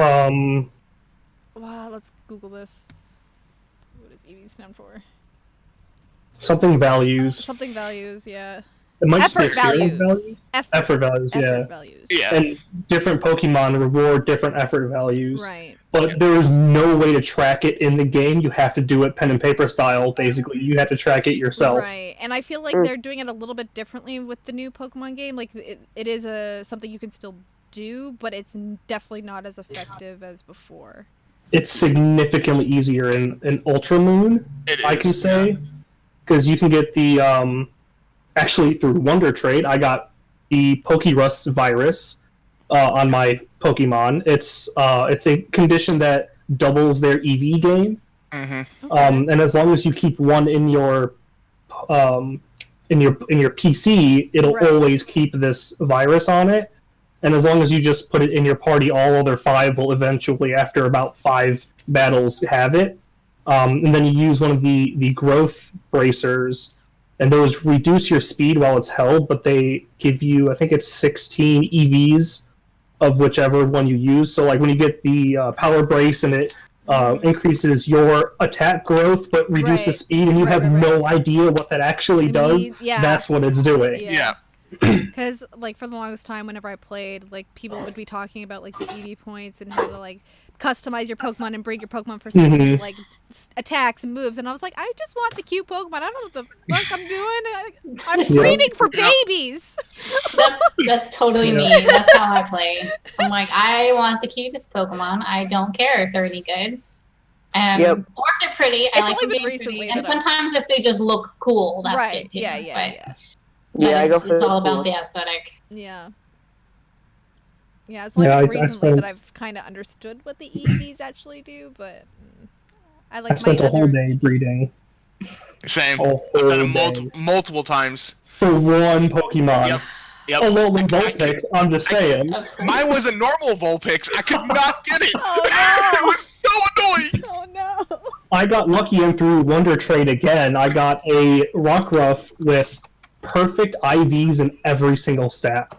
Wow, let's Google this. What does EV stand for? Something values. Something values, yeah. It might just be Effort experience values. value. Effort values, yeah. Effort values. Yeah. And different Pokemon reward different effort values. Right. But there is no way to track it in the game. You have to do it pen and paper style, basically. You have to track it yourself. Right. And I feel like they're doing it a little bit differently with the new Pokemon game. Like, it is something you can still do, but it's definitely not as effective as before. It's significantly easier in Ultra Moon, I can say. Because you can get the... actually, through Wonder Trade, I got the Pokérust virus on my Pokemon. It's a condition that doubles their EV gain, and as long as you keep one in your PC, it'll always keep this virus on it. And as long as you just put it in your party, all other 5 will eventually, after about 5 battles, have it. And then you use one of the growth bracers. And those reduce your speed while it's held, but they give you, I think it's 16 EVs of whichever one you use. So, like, when you get the power brace and it increases your attack growth but reduces speed, and you have no idea what that actually does, that's what it's doing. Yeah. Because, like, for the longest time, whenever I played, like, people would be talking about, like, the EV points and how to, like, customize your Pokemon and breed your Pokemon for certain like attacks and moves, and I was like, I just want the cute Pokemon. I don't know what the fuck I'm doing. I'm breeding for babies. That's totally me. That's how I play. I'm like, I want the cutest Pokemon. I don't care if they're any good. Or if they're pretty. I like them being pretty. And sometimes if they just look cool, that's good too. Yeah, it's all about the aesthetic. Yeah. Yeah, it's like recently that I've kind of understood what the EVs actually do, but I spent a whole day breeding. Same. I've done it multiple times. For one Pokemon. Yep. A lowly Vulpix, I'm just saying. Mine was a normal Vulpix. I could not get it. Oh, no. It was so annoying. Oh, no. I got lucky and through Wonder Trade again. I got a Rockruff with perfect IVs in every single stat.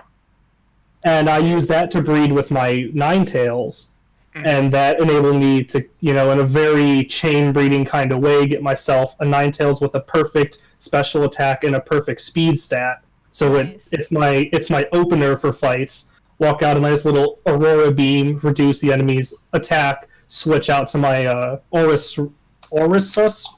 And I used that to breed with my Ninetales, and that enabled me to, in a very chain breeding kind of way, get myself a Ninetales with a perfect special attack and a perfect speed stat. So it's my opener for fights. Walk out a nice little Aurora Beam, reduce the enemy's attack, switch out to my Orisus,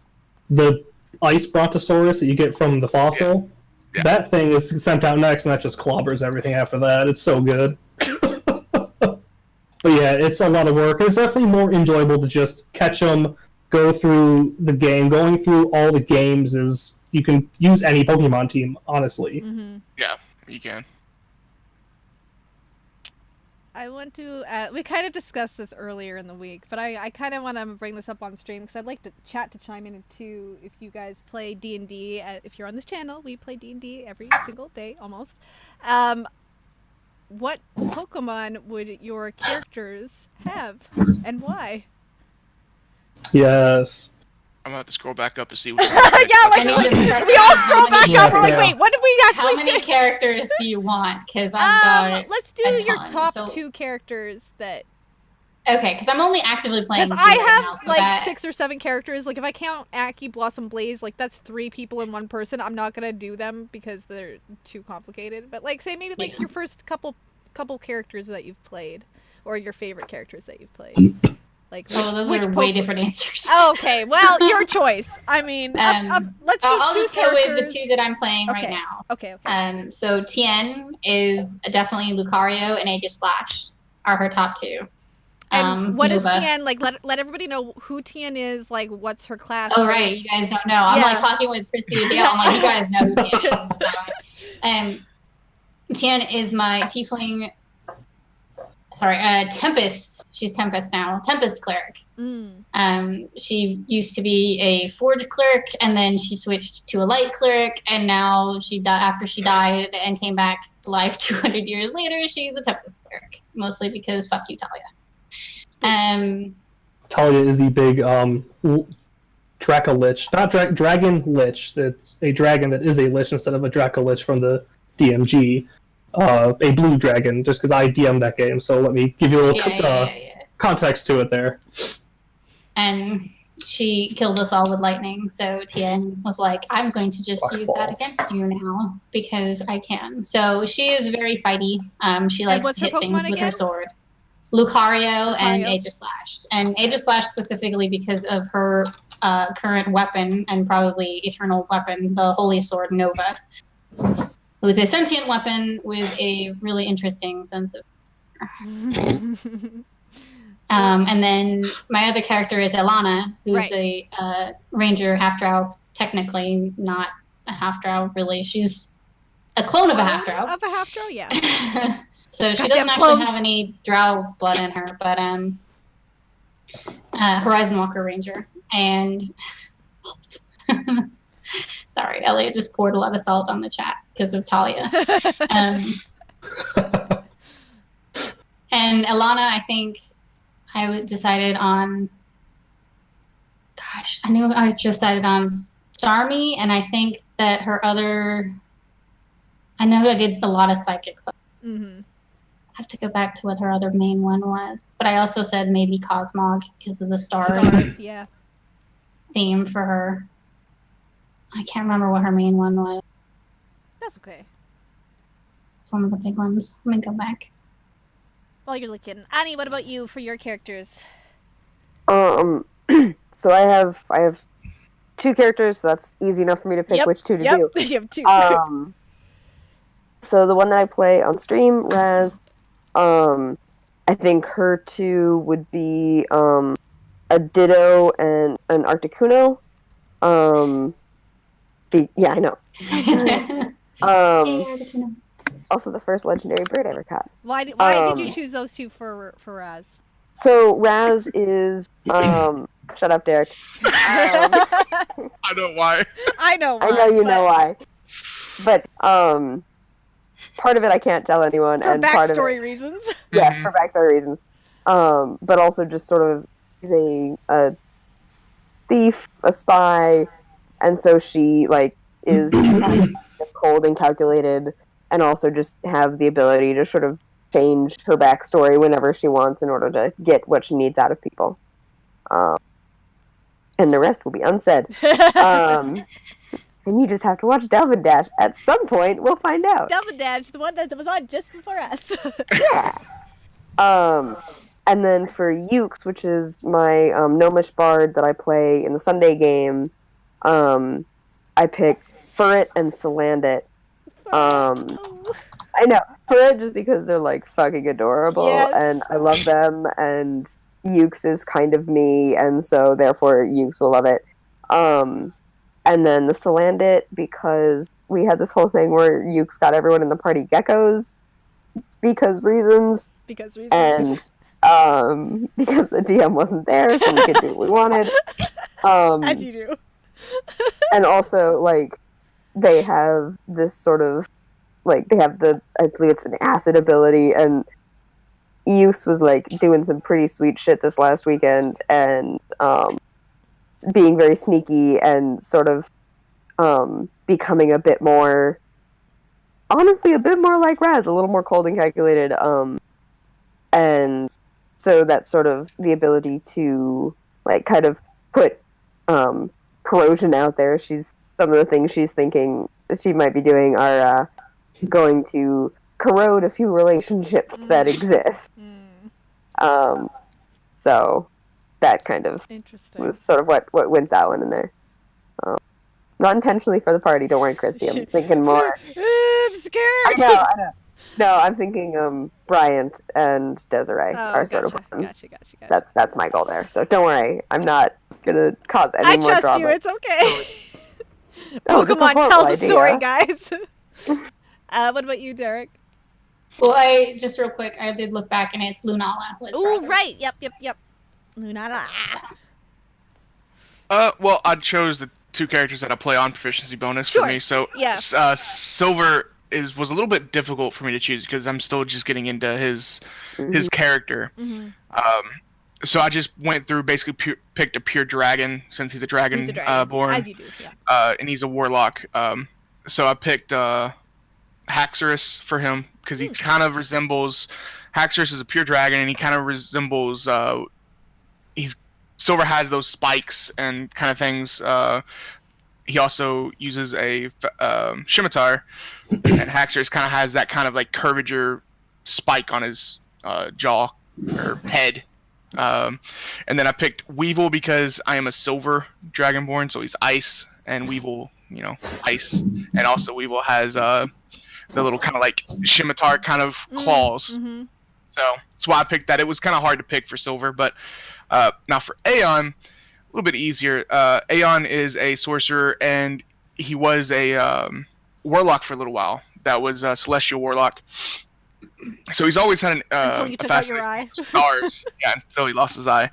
the Ice Brontosaurus that you get from the fossil. Yeah. That thing is sent out next, and that just clobbers everything after that. It's so good. But yeah, it's a lot of work. It's definitely more enjoyable to just catch them, go through the game. Going through all the games is... You can use any Pokemon team, honestly. Mm-hmm. Yeah, you can. I want to... we kind of discussed this earlier in the week, but I kind of want to bring this up on stream, because I'd like the chat to chime in, too, if you guys play D&D. If you're on this channel, we play D&D every single day, almost. What Pokemon would your characters have, and why? Yes. I'm going to have to scroll back up to see what we all scroll back up. We're like, wait, what did we actually How many characters do you want? Because I've got let's do your top 2 characters that... Okay, because I'm only actively playing. Because I have like 6 or 7 characters. Like, if I count Aki, Blossom, Blaze, like, that's 3 people in one person. I'm not going to do them because they're too complicated. But, like, say maybe like your first couple characters that you've played. Or your favorite characters that you've played. Like, those are way different answers. Okay, well, your choice. I mean, let's do I'll 2 just characters. go with the 2 that I'm playing right now. Okay. So Tien is definitely Lucario and Aegis Slash are her top 2. And what is Tien? Like, let everybody know who Tien is. Like, what's her class? Oh, right. You guys don't know. I'm like talking with Kristy and Dale. I'm like, you guys know who Tien is. Tien is my tiefling. Sorry, Tempest. She's Tempest now. Tempest cleric. She used to be a forge cleric, and then she switched to a light cleric, and now after she died and came back to life 200 years later, she's a Tempest cleric. Mostly because fuck you, Talia. Talia is the big Draco-Lich. Not Dragon Lich. That's a dragon that is a Lich instead of a Draco-Lich from the DMG. a blue dragon, just because I DM'd that game. So let me give you a little context to it there. And she killed us all with lightning, so Tien was like, I'm going to just use that against you now, because I can. So she is very fighty. She likes to hit things with her sword. Lucario and Aegislash. And Aegislash specifically because of her current weapon, and probably eternal weapon, the Holy Sword Nova. It was a sentient weapon with a really interesting sense of and then my other character is Elana, who's a ranger half-drow, technically not a half-drow, really. She's a clone of a half-drow. Of a half-drow, yeah. So she doesn't actually have any drow blood in her, but Horizon Walker ranger. And sorry, Elliot just poured a lot of salt on the chat because of Talia. And Elana, I think I decided on, I knew I decided on Starmie, and I think that her other, I know I did a lot of psychic. Mm-hmm. I have to go back to what her other main one was, but I also said maybe Cosmog because of the stars yeah, theme for her. I can't remember what her main one was. That's okay. It's one of the big ones. Let me go back. While you're looking, Annie, what about you for your characters? So I have 2 characters, so that's easy enough for me to pick which 2 to do. You have 2. So the one that I play on stream, Raz, I think her 2 would be a Ditto and an Articuno. Yeah, I know. Also the first legendary bird I ever caught. Why did you choose those 2 for Raz? So Raz is shut up, Derek. I know why. I know why. I know you know why. But part of it I can't tell anyone, for and part of backstory reasons. Yes, for backstory reasons. But also just sort of is a thief, a spy, and so she is cold and calculated, and also just have the ability to sort of change her backstory whenever she wants in order to get what she needs out of people. And the rest will be unsaid. And you just have to watch Delvin Dash. At some point, we'll find out. Delvin Dash, the one that was on just before us. Yeah. And then for Ukes, which is my gnomish bard that I play in the Sunday game, I pick Furret and Salandit. I know. Furret just because they're fucking adorable, and I love them, and Ukes is kind of me, and so therefore Ukes will love it. And then the Salandit, because we had this whole thing where Ukes got everyone in the party geckos because reasons. And because the DM wasn't there, so we could do what we wanted. As you do. And also, they have this sort of, they have I believe it's an acid ability, and Ukes was, doing some pretty sweet shit this last weekend, and, being very sneaky and sort of becoming a bit more, honestly, a bit more like Raz, a little more cold and calculated. And so that's sort of the ability to kind of put corrosion out there. Some of the things she's thinking she might be doing are going to corrode a few relationships that exist. So that kind of was sort of what went that one in there. Not intentionally for the party, don't worry, Kristy. I'm thinking more. I'm scared. I know. No, I'm thinking Bryant and Desiree are sort of. Gotcha. That's my goal there. So don't worry, I'm not gonna cause any more drama. I trust you. It's okay. Pokemon tells a story, guys. What about you, Derek? Well, just real quick, I did look back, and it's Lunala. Oh, right. Yep. Lunala. Well, I chose the 2 characters that I play on proficiency bonus for me. So, Silver was a little bit difficult for me to choose because I'm still just getting into his character. Mm-hmm. So I just went through, basically picked a pure dragon since he's a dragon, born. As you do, yeah. And he's a warlock. So I picked Haxorus for him because he kind of resembles. Haxorus is a pure dragon, and he kind of resembles. Silver has those spikes and kind of things. He also uses a scimitar, and Haxorus kind of has that kind of like curvature spike on his jaw or head. And then I picked Weevil because I am a silver dragonborn, so he's ice, and Weevil, ice. And also Weevil has the little kind of like scimitar kind of claws. Mm-hmm. So that's why I picked that. It was kind of hard to pick for silver, but now for Aeon, a little bit easier. Aeon is a sorcerer, and he was a warlock for a little while. That was a celestial warlock. So he's always had Until you a took out your fascination eye. with stars. Yeah, until he lost his eye.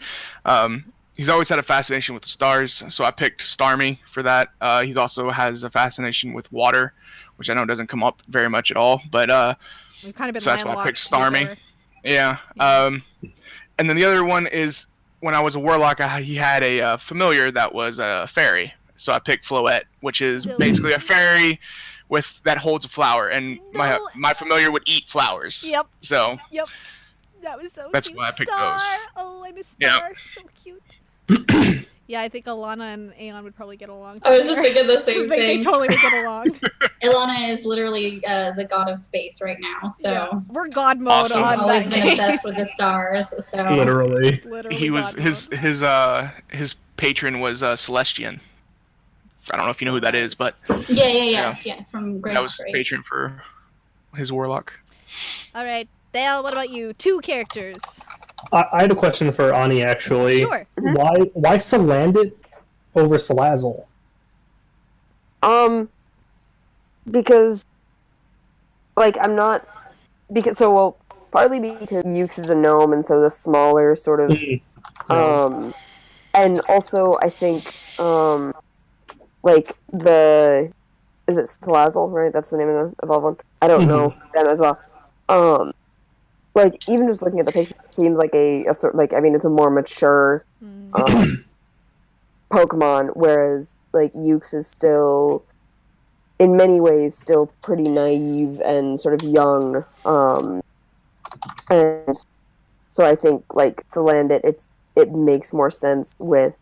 He's always had a fascination with the stars, so I picked Starmie for that. He also has a fascination with water, which I know doesn't come up very much at all. But We've kind of been so that's why I landlocked picked Starmie. together. Yeah. And then the other one is when I was a warlock, he had a familiar that was a fairy. So I picked Floette, which is basically a fairy that holds a flower, and my familiar would eat flowers. Yep. So. Yep. That was so That's cute. why I picked Star. those. Oh, I'm a star. Yep. So cute. Yeah, I think Alana and Aeon would probably get along. I was just thinking the same They thing. totally would get along. Ilana is literally the god of space right now, so Yeah. We're God mode Awesome. on I've always that been game. obsessed with the stars. So Literally. Literally He was God mode. his patron was Celestian. I don't know if you know who that is, but yeah, from Great that was Great. patron for his warlock. All right, Dale. What about you? 2 characters. I had a question for Ani, actually. Sure. Why Salandit over Salazzle? Because, like, partly because Ukes is a gnome, and so the smaller sort of, and also I think, like, is it Salazzle, right? That's the name of the evolved one? I don't know them as well. Like, even just looking at the picture, it seems like it's a more mature Pokemon, whereas, like, Ukes is still, in many ways, still pretty naive and sort of young. And so I think, like, Salandit, it makes more sense with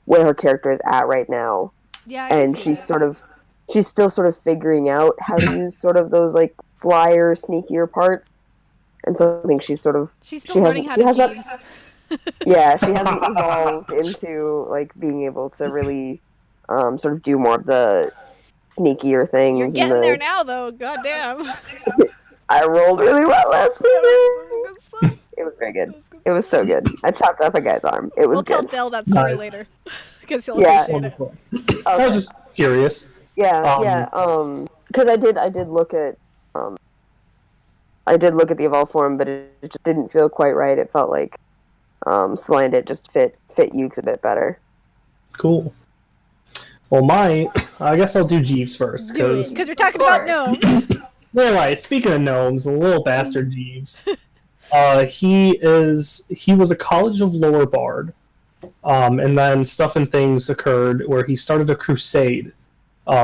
where her character is at right now. Yeah. And she's still sort of figuring out how to use sort of those, like, slyer, sneakier parts. And so I think she's still learning how to Jeeves. Yeah, she hasn't evolved into, like, being able to really sort of do more of the sneakier things. You're getting there now, though. Goddamn. I rolled really well last week. It was very good. It was so good. I chopped off a guy's arm. It was We'll tell good. Dell that story Nice. later. Because he'll Yeah. appreciate it. Okay. I was just curious. Yeah. Because I did look at the evolve form, but it just didn't feel quite right. It felt like Salandit just fit Ukes a bit better. Cool. Well, I guess I'll do Jeeves first, because we're talking about gnomes. right. Speaking of gnomes, a little bastard Jeeves. He was a College of Lore bard, and then stuff and things occurred where he started a crusade,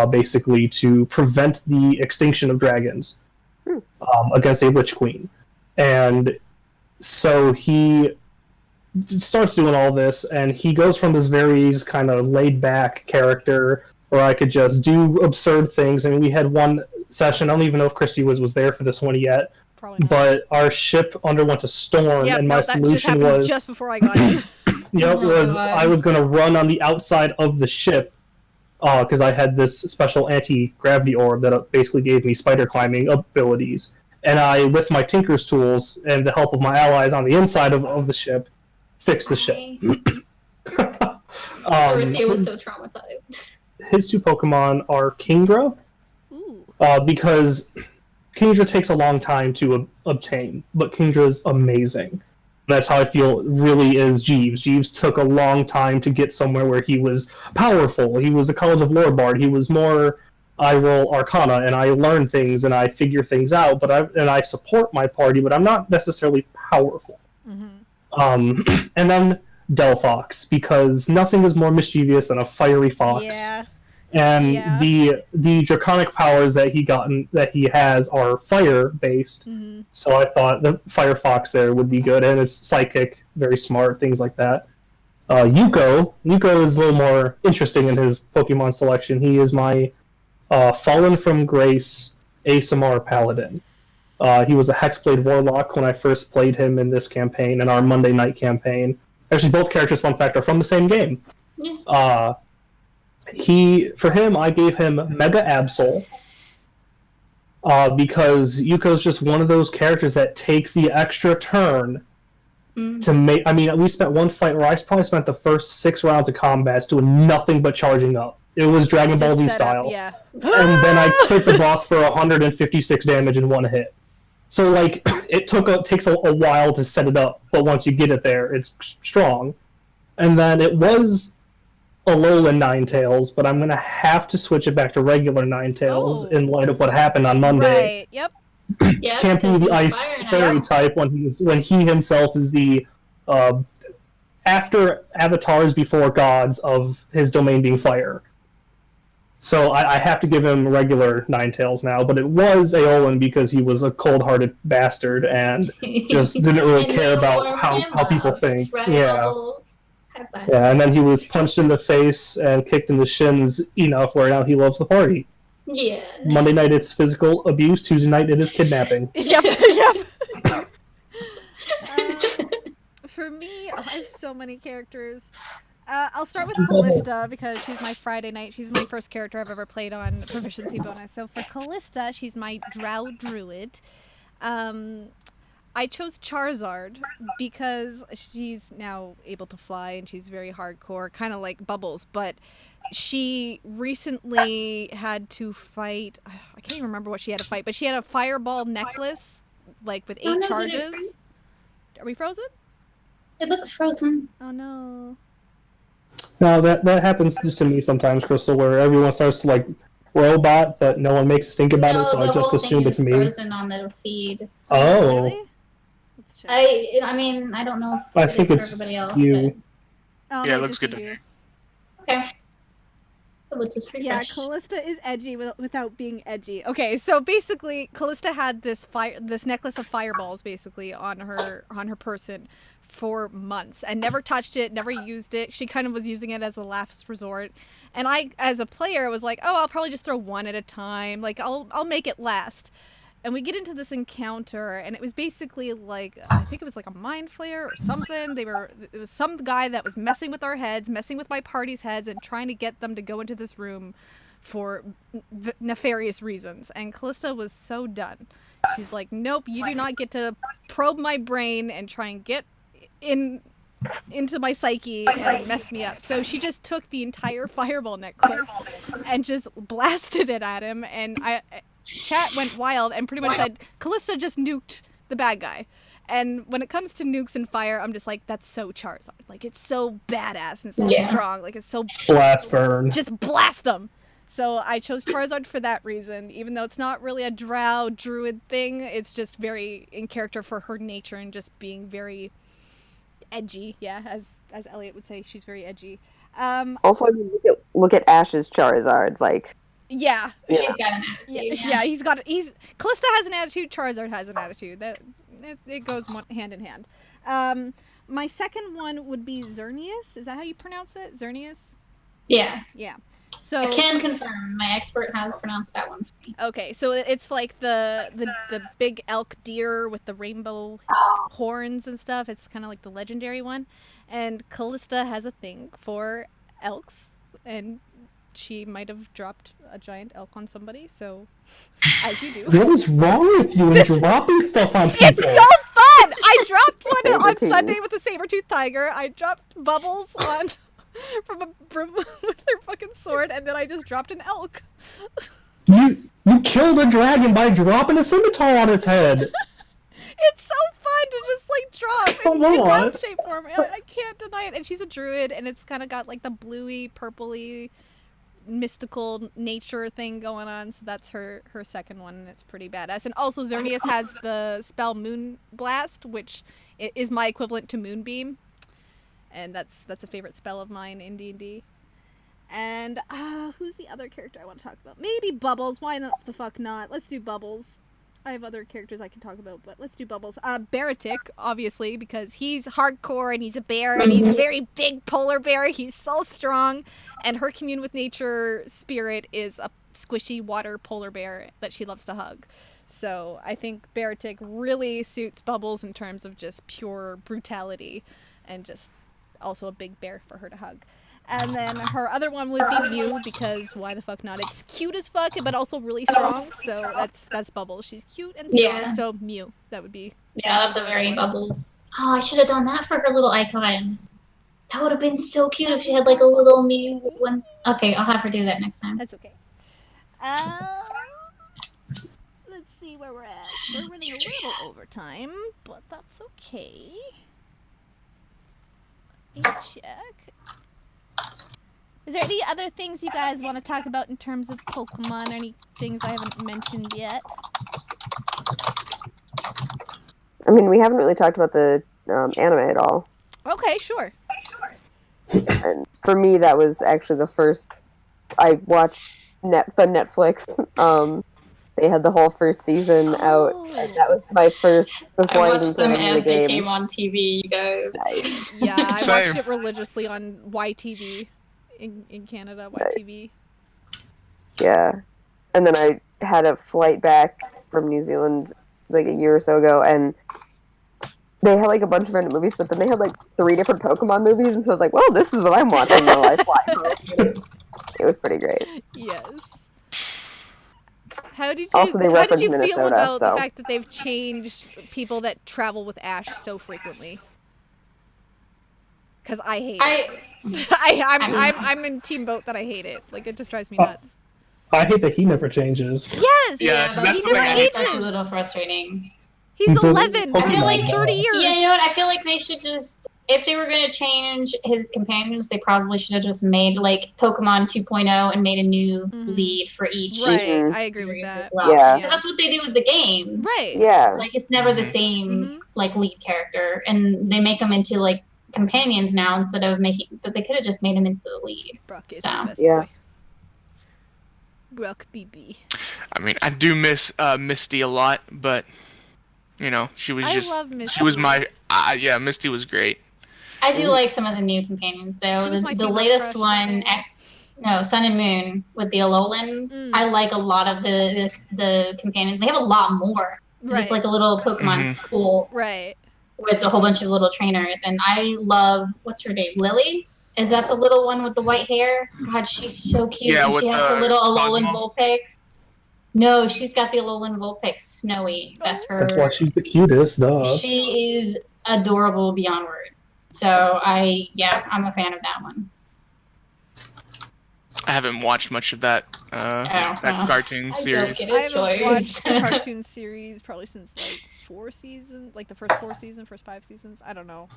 basically to prevent the extinction of dragons against a Lich Queen, and so he starts doing all this, and he goes from this very kind of laid-back character where I could just do absurd things. I mean, we had one session, I don't even know if Kristy was there for this one yet, but our ship underwent a storm, and my solution was just before I got in. I was going to run on the outside of the ship, because I had this special anti-gravity orb that basically gave me spider climbing abilities. And I, with my Tinker's tools and the help of my allies on the inside of the ship, fixed the ship. Dorothea was so traumatized. His 2 Pokemon are Kingdra, because Kingdra takes a long time to obtain, but Kingdra's amazing. That's how I feel really is Jeeves. Jeeves took a long time to get somewhere where he was powerful. He was a College of Lore bard. He was more, I roll Arcana, and I learn things, and I figure things out, but I support my party, but I'm not necessarily powerful. And then Delphox, because nothing is more mischievous than a fiery fox. Yeah. and Yeah. the draconic powers that he has are fire based. Mm-hmm. So I thought the Firefox there would be good, and it's psychic, very smart, things like that. Yuko is a little more interesting in his Pokemon selection. He is my Fallen from Grace ASMR Paladin. He was a Hexblade Warlock when I first played him in this campaign, in our Monday night campaign. Actually, both characters, fun fact, are from the same game. Yeah. For him, I gave him Mega Absol, because Yuko's just one of those characters that takes the extra turn to make. I mean, we spent one fight where I probably spent the first 6 rounds of combat doing nothing but charging up. It was Dragon Ball Z style. Yeah. And then I killed the boss for 156 damage in one hit. So, like, it takes a while to set it up, but once you get it there, it's strong. And then it was Alolan Ninetales, but I'm going to have to switch it back to regular Ninetales in light of what happened on Monday. Right, yep. Can't be the Ice Fairy type when he himself is the after avatars before gods of his domain being fire. So I have to give him regular Ninetales now, but it was Aeolin because he was a cold-hearted bastard and just didn't really care about how people think. Yeah. Yeah, and then he was punched in the face and kicked in the shins enough where now he loves the party. Yeah. Monday night it's physical abuse, Tuesday night it is kidnapping. Yep. For me, I have so many characters. I'll start with Callista because she's my Friday night. She's my first character I've ever played on Proficiency Bonus. So for Callista, she's my Drow Druid. I chose Charizard because she's now able to fly and she's very hardcore, kind of like Bubbles, but she recently had to fight, I can't even remember what she had to fight, but she had a fireball necklace, like with 8 charges. Are we frozen? It looks frozen. Oh no. No, that happens to me sometimes, Crystal, where everyone starts to like robot, but no one makes a stink about it, so I just assume it's me. Frozen on the feed. Oh. Really? I mean, I don't know if I think it's everybody else. you. Oh, Yeah, it looks good to me. Okay. So let's just refresh. Yeah, Callista is edgy without being edgy. Okay, so basically, Callista had this necklace of fireballs basically on her person for months and never touched it, never used it. She kind of was using it as a last resort. And I, as a player, was like, oh, I'll probably just throw one at a time. Like, I'll make it last. And we get into this encounter, and it was basically like, I think it was like a mind flayer or something. It was some guy that was messing with our heads, messing with my party's heads, and trying to get them to go into this room for nefarious reasons. And Callista was so done. She's like, nope, you do not get to probe my brain and try and get into my psyche and mess me up. So she just took the entire fireball necklace and just blasted it at him, and chat went wild and pretty much said Callista just nuked the bad guy. And when it comes to nukes and fire, I'm just like, that's so Charizard. Like, it's so badass and so strong. Like, it's so blast burn. Just blast them. So I chose Charizard for that reason, even though it's not really a drow druid thing. It's just very in character for her nature and just being very edgy. Yeah, as Elliot would say, she's very edgy. Also, look at Ash's Charizard. Like, yeah, He's got an attitude. Yeah, Callista has an attitude. Charizard has an attitude. That it goes hand in hand. My second one would be Xerneas. Is that how you pronounce it? Xerneas? Yeah. Yeah. So I can confirm. My expert has pronounced that one for me. Okay, so it's like the big elk deer with the rainbow horns and stuff. It's kind of like the legendary one. And Callista has a thing for elks, and she might have dropped a giant elk on somebody, so as you do. What is wrong with you and dropping stuff on people? It's so fun! I dropped one on Sunday with a saber-toothed tiger. I dropped Bubbles on from a broom with her fucking sword, and then I just dropped an elk. You killed a dragon by dropping a scimitar on its head. It's so fun to just like drop in wild shape form. I can't deny it. And she's a druid, and it's kind of got like the bluey, purpley, mystical nature thing going on. So that's her second one, and it's pretty badass. And also Xerneas has the spell Moon Blast, which is my equivalent to Moonbeam, and that's a favorite spell of mine in D&D. And who's the other character I want to talk about? Maybe Bubbles. Why the fuck not? Let's do Bubbles. I have other characters I can talk about, but let's do Bubbles. Baratic, obviously, because he's hardcore and he's a bear and he's a very big polar bear. He's so strong. And her commune with nature spirit is a squishy water polar bear that she loves to hug. So I think Baratic really suits Bubbles in terms of just pure brutality and just also a big bear for her to hug. And then her other one would be Mew, because why the fuck not? It's cute as fuck, but also really strong. So that's Bubbles. She's cute and strong. Yeah. So Mew, that would be. Yeah, that's a very Bubbles. Oh, I should have done that for her little icon. That would have been so cute if she had like a little Mew one. Okay, I'll have her do that next time. That's okay. Let's see where we're at. We're running a little overtime, but that's okay. Let me check. Is there any other things you guys want to talk about in terms of Pokemon? Or any things I haven't mentioned yet? I mean, we haven't really talked about the anime at all. Okay, sure. And for me, that was actually the first I watched the Netflix. They had the whole first season out, and that was my first before I watched them as they came on TV, you guys. Nice. Yeah, I watched it religiously on YTV in Canada, YTV. Yeah. And then I had a flight back from New Zealand like a year or so ago, and they had like a bunch of random movies, but then they had like 3 different Pokemon movies, and so I was like, well, this is what I'm watching while I fly home. It was pretty great. Yes. How did also, they referenced feel Minnesota, about so. the fact that they've changed people that travel with Ash so frequently? Because I hate it. I'm in team boat that I hate it. Like, it just drives me nuts. I hate that he never changes. Yes! Yeah, that's he the thing. never ages. That's a little frustrating. He's 11. I feel like 30 years. Yeah, you know what? I feel like they should just... If they were going to change his companions, they probably should have just made, like, Pokemon 2.0 and made a new lead for each. Right, I agree with that. As well. Yeah. That's what they do with the games. Right. Yeah. Like, it's never the same, like, lead character. And they make them into, like, companions now instead of making... But they could have just made him into the lead. Brock is the best boy. Brock BB. I mean, I do miss Misty a lot, but... You know, she was just... I love Misty. She was my... yeah, Misty was great. I do like some of the new companions, though. The latest one, Sun and Moon with the Alolan. I like a lot of the companions. They have a lot more. Right. It's like a little Pokemon school. Right. With a whole bunch of little trainers. And I love, what's her name, Lily? Is that the little one with the white hair? God, she's so cute. Yeah, and she has her little Alolan Vulpix. No, she's got the Alolan Vulpix, Snowy. That's her. That's why she's the cutest, duh. She is adorable beyond words. So I'm a fan of that one. I haven't watched much of that cartoon series. I haven't watched the cartoon series probably since like 4 seasons, like the first 4 seasons, first 5 seasons. I don't know.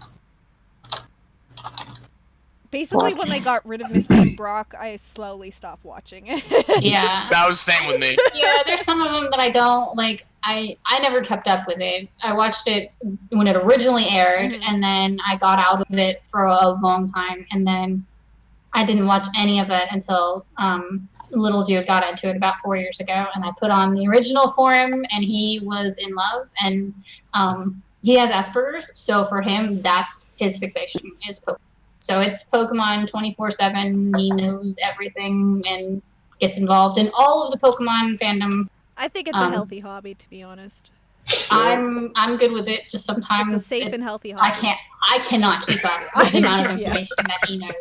Basically, when they got rid of Misty and Brock, I slowly stopped watching it. Yeah. That was the same with me. Yeah, there's some of them that I don't, like, I never kept up with it. I watched it when it originally aired, and then I got out of it for a long time, and then I didn't watch any of it until little dude got into it about 4 years ago, and I put on the original for him, and he was in love, and he has Asperger's, so for him, that's his fixation, is Pokemon. So it's Pokemon 24/7. He knows everything and gets involved in all of the Pokemon fandom. I think it's a healthy hobby, to be honest. I'm good with it. Just sometimes it's a safe and healthy hobby. I cannot keep up with the amount of information that he knows.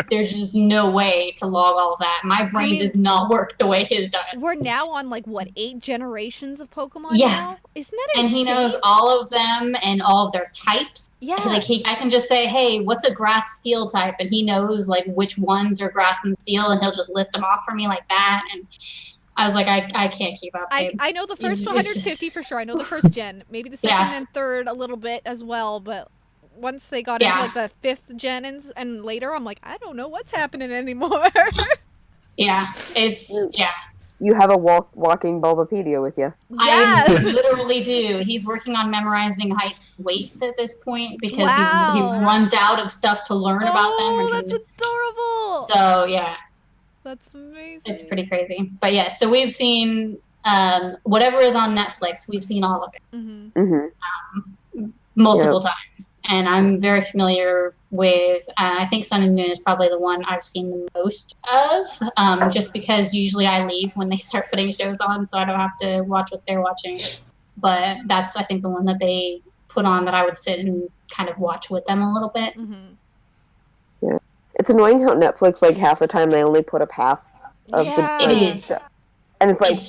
There's just no way to log all of that. My brain does not work the way his does. We're now on 8 generations of Pokemon now? Isn't that insane? And he knows all of them and all of their types. Yeah. Like I can just say, hey, what's a grass steel type? And he knows which ones are grass and steel, and he'll just list them off for me like that. And I was like, I can't keep up. I know the first 150 for sure. I know the first gen. Maybe the second and third a little bit as well, but once they got into the 5th gen and later, I'm like, I don't know what's happening anymore. You have a walking Bulbapedia with you. Yes. I literally do. He's working on memorizing heights and weights at this point because he runs out of stuff to learn about them. Oh, that's adorable. So, yeah. That's amazing. It's pretty crazy. But yeah, so we've seen whatever is on Netflix. We've seen all of it multiple times, and I'm very familiar with. I think Sun and Moon is probably the one I've seen the most of, just because usually I leave when they start putting shows on, so I don't have to watch what they're watching. But that's, I think, the one that they put on that I would sit and kind of watch with them a little bit. Yeah, it's annoying how Netflix, like, half the time they only put up half of It is. show. And it's like,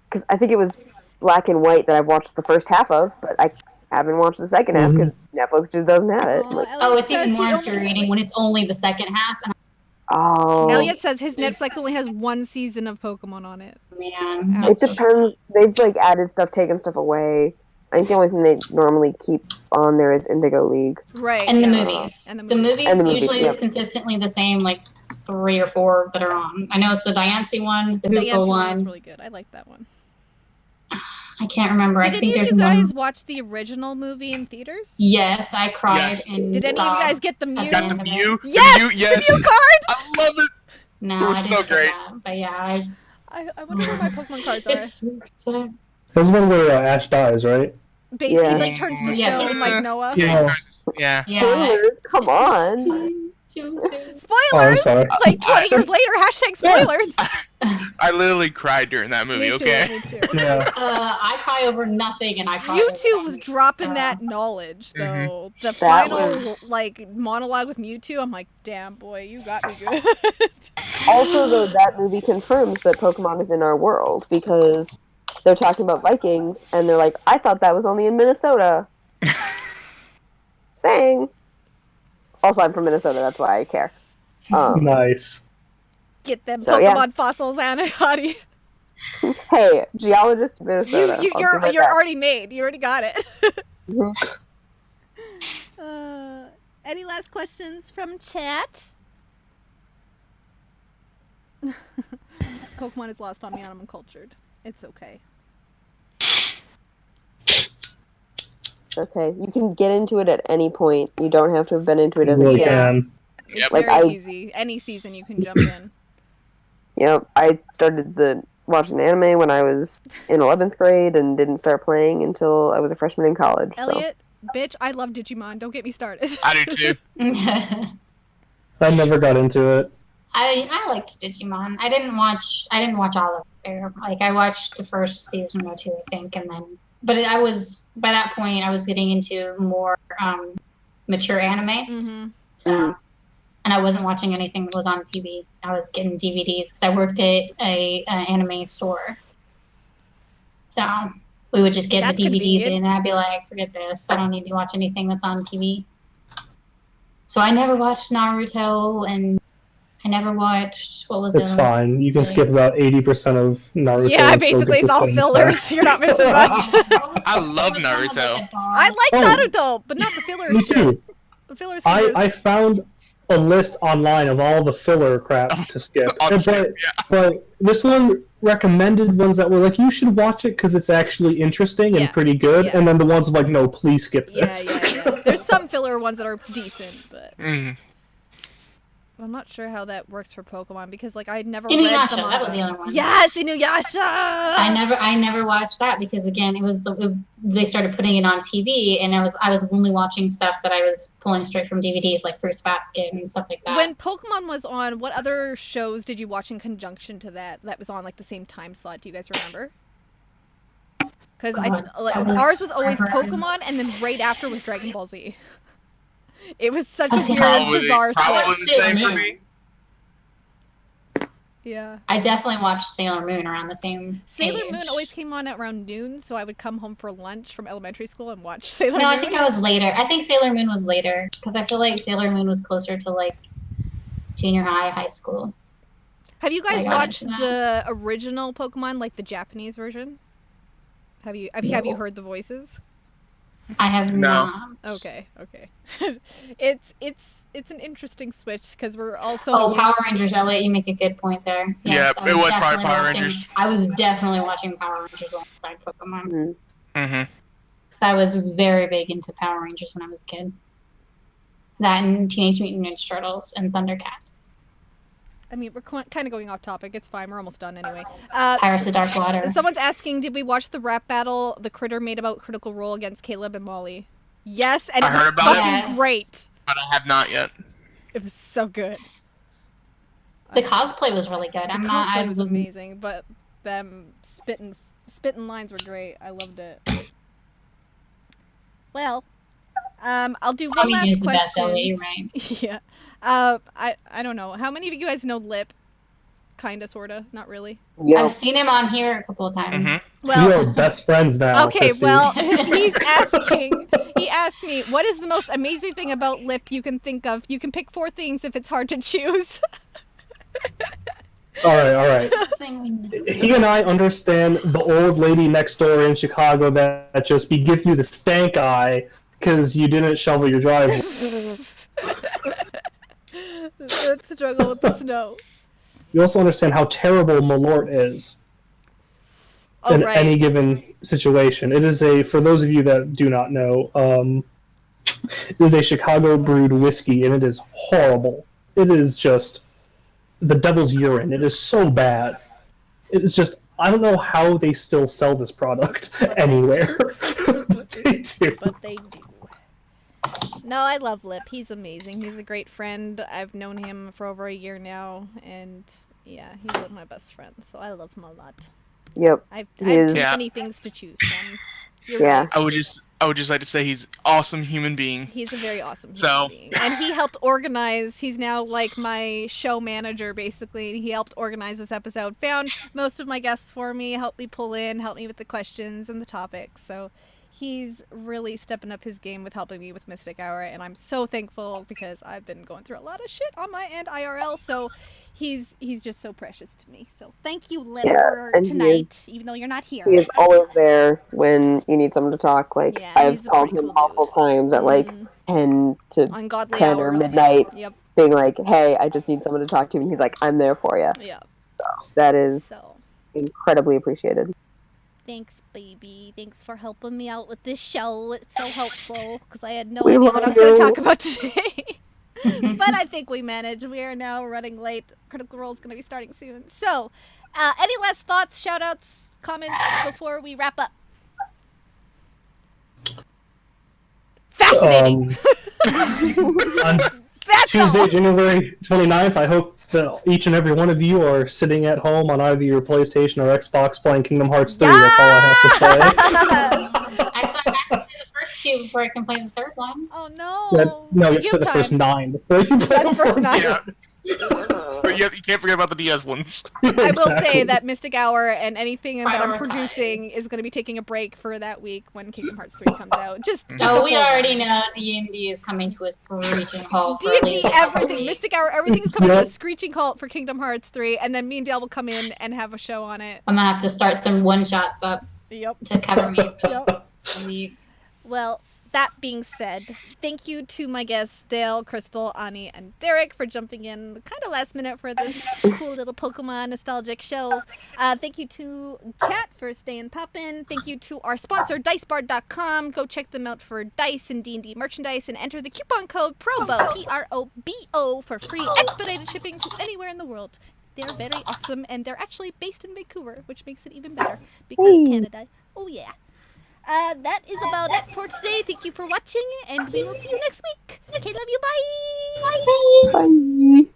because I think it was Black and White that I've watched the first half of, but I haven't watched the second half because Netflix just doesn't have it. Like, it's even more infuriating when it's only the second half. And Elliot says his Netflix only has one season of Pokemon on it. Man, it depends. They've, like, added stuff, taken stuff away. I think the only thing they normally keep on there is Indigo League. Right. And the movies. The movies usually is consistently the same, like 3 or 4 that are on. I know it's the Diancie one, the Hoopa one. Is really good. I like that one. I can't remember. Did any of you guys watch the original movie in theaters? Yes, I cried. And did any of you guys get the Mew? Got the Mew? Yes! The Mew card! I love it! No, it was so great. That, but yeah, I wonder where my Pokemon cards are. There's one where Ash dies, right? He like turns to stone like Noah. Yeah. Spoilers, come on. Spoilers! Oh, I'm sorry. Like 20 years later, hashtag spoilers. I literally cried during that movie, Me too. Yeah. I cry over nothing, and I cry Mewtwo was dropping that knowledge, though. The final, like, monologue with Mewtwo, I'm like, damn, boy, you got me good. Also, though, that movie confirms that Pokemon is in our world, because they're talking about Vikings, and they're like, I thought that was only in Minnesota. Saying. Also, I'm from Minnesota, that's why I care. Nice. Get them Pokemon fossils, Anahati. Hey, geologist in Minnesota. You're already made. You already got it. Any last questions from chat? Pokemon is lost on me and I'm uncultured. It's okay. Okay, you can get into it at any point. You don't have to have been into it as a kid. It's very easy. Any season you can jump in. Yep, I started watching anime when I was in 11th grade and didn't start playing until I was a freshman in college. Elliot, bitch, I love Digimon. Don't get me started. I do too. I never got into it. I liked Digimon. I didn't watch all of it there. Like, I watched the first season or 2, I think, and then. But by that point, I was getting into more mature anime. So, and I wasn't watching anything that was on TV. I was getting DVDs because I worked at an anime store. So we would just get the DVDs in, and I'd be like, forget this. I don't need to watch anything that's on TV. So I never watched Naruto, and I never watched, what was it? It's fine. You can skip about 80% of Naruto. Yeah, basically it's all fillers. You're not missing much. I love Naruto. I like Naruto, but not the fillers. Me too. The fillers. I found a list online of all the filler crap to skip. But this one recommended ones that were like, you should watch it because it's actually interesting and pretty good. And then the ones like, no, please skip this. Yeah. There's some filler ones that are decent, but... I'm not sure how that works for Pokemon because, like, I'd never read the manga. That was the other one. Yes, Inuyasha. I never watched that because, again, they started putting it on TV, and I was only watching stuff that I was pulling straight from DVDs, like Fruits Basket and stuff like that. When Pokemon was on, what other shows did you watch in conjunction to that was on like the same time slot? Do you guys remember? Because ours was always Pokemon, and then right after was Dragon Ball Z. It was such a weird, bizarre switch. Yeah. I definitely watched Sailor Moon around the same Sailor age. Moon always came on at around noon, so I would come home for lunch from elementary school and watch Sailor Moon. No, I think I was later. I think Sailor Moon was later, because I feel like Sailor Moon was closer to, like, junior high school. Have you guys watched the original Pokemon, like the Japanese version? Have you heard the voices? I have not. Okay. It's an interesting switch because we're also. Oh, Power Rangers, Elliot, you make a good point there. Yes, yeah, it was probably Power Rangers. I was definitely watching Power Rangers alongside Pokemon. Mm-hmm. So I was very big into Power Rangers when I was a kid. That and Teenage Mutant Ninja Turtles and Thundercats. I mean, we're kind of going off topic. It's fine. We're almost done anyway. Pirates of Dark Water. Someone's asking, did we watch the rap battle the Critter made about Critical Role against Caleb and Molly? Yes, and it was fucking great. But I have not yet. It was so good. The cosplay was really good. Cosplay was amazing, but them spitting lines were great. I loved it. Well, I'll do one last question. Right? Yeah. I don't know. How many of you guys know Lip? Kinda, sorta, not really. Yep. I've seen him on here a couple of times. Mm-hmm. Well, we are best friends now. Okay, Kristy. well, he asked me, what is the most amazing thing about Lip you can think of? You can pick 4 things if it's hard to choose. All right. He and I understand the old lady next door in Chicago that just give you the stank eye because you didn't shovel your driveway. The struggle with the snow. You also understand how terrible Malort is in any given situation. It is for those of you that do not know, it is a Chicago brewed whiskey, and it is horrible. It is just the devil's urine. It is so bad. It is just, I don't know how they still sell this product anywhere. They do. But they do. No, I love Lip. He's amazing. He's a great friend. I've known him for over a year now, and yeah, he's one of my best friends, so I love him a lot. Yep. I have too many things to choose from. Yeah. I would just like to say he's an awesome human being. He's a very awesome human being. And he helped organize, he's now like my show manager basically. He helped organize this episode, found most of my guests for me, helped me pull in, helped me with the questions and the topics. So he's really stepping up his game with helping me with Mystic Hour, and I'm so thankful because I've been going through a lot of shit on my end IRL, so he's just so precious to me. So thank you, Lip, for tonight, even though you're not here. He is always there when you need someone to talk. Like, I've called him multiple times at like 10 to 10 or midnight, being like, hey, I just need someone to talk to, and he's like, I'm there for you. Yeah. So that is incredibly appreciated. Thanks, baby. Thanks for helping me out with this show. It's so helpful because I had no idea what I was going to talk about today. But I think we managed. We are now running late. Critical Role is going to be starting soon. So, any last thoughts, shout-outs, comments before we wrap up? Fascinating! On Tuesday, January 29th, I hope that each and every one of you are sitting at home on either your PlayStation or Xbox playing Kingdom Hearts 3. That's all I have to say. I thought I had to play the first 2 before I can play the 3rd one. Oh, no. No, you have to play the first 9 before you can play the first 9. Yeah. But you can't forget about the DS ones. I will say that Mystic Hour and anything that I'm producing is going to be taking a break for that week when Kingdom Hearts 3 comes out. We already know D&D is coming to a screeching halt. D&D, everything. Mystic Hour, everything is coming to a screeching halt for Kingdom Hearts 3, and then me and Dale will come in and have a show on it. I'm going to have to start some one-shots up to cover me for the weeks. Well, that being said, thank you to my guests, Dale, Crystal, Ani, and Derek for jumping in kind of last minute for this cool little Pokemon nostalgic show. Thank you to chat for staying poppin'. Thank you to our sponsor, DiceBard.com. Go check them out for Dice and D&D merchandise and enter the coupon code PROBO, P-R-O-B-O, for free expedited shipping to anywhere in the world. They're very awesome, and they're actually based in Vancouver, which makes it even better because Canada. Oh, yeah. That is about it for today. Thank you for watching, and we will see you next week. Okay, love you. Bye. Bye.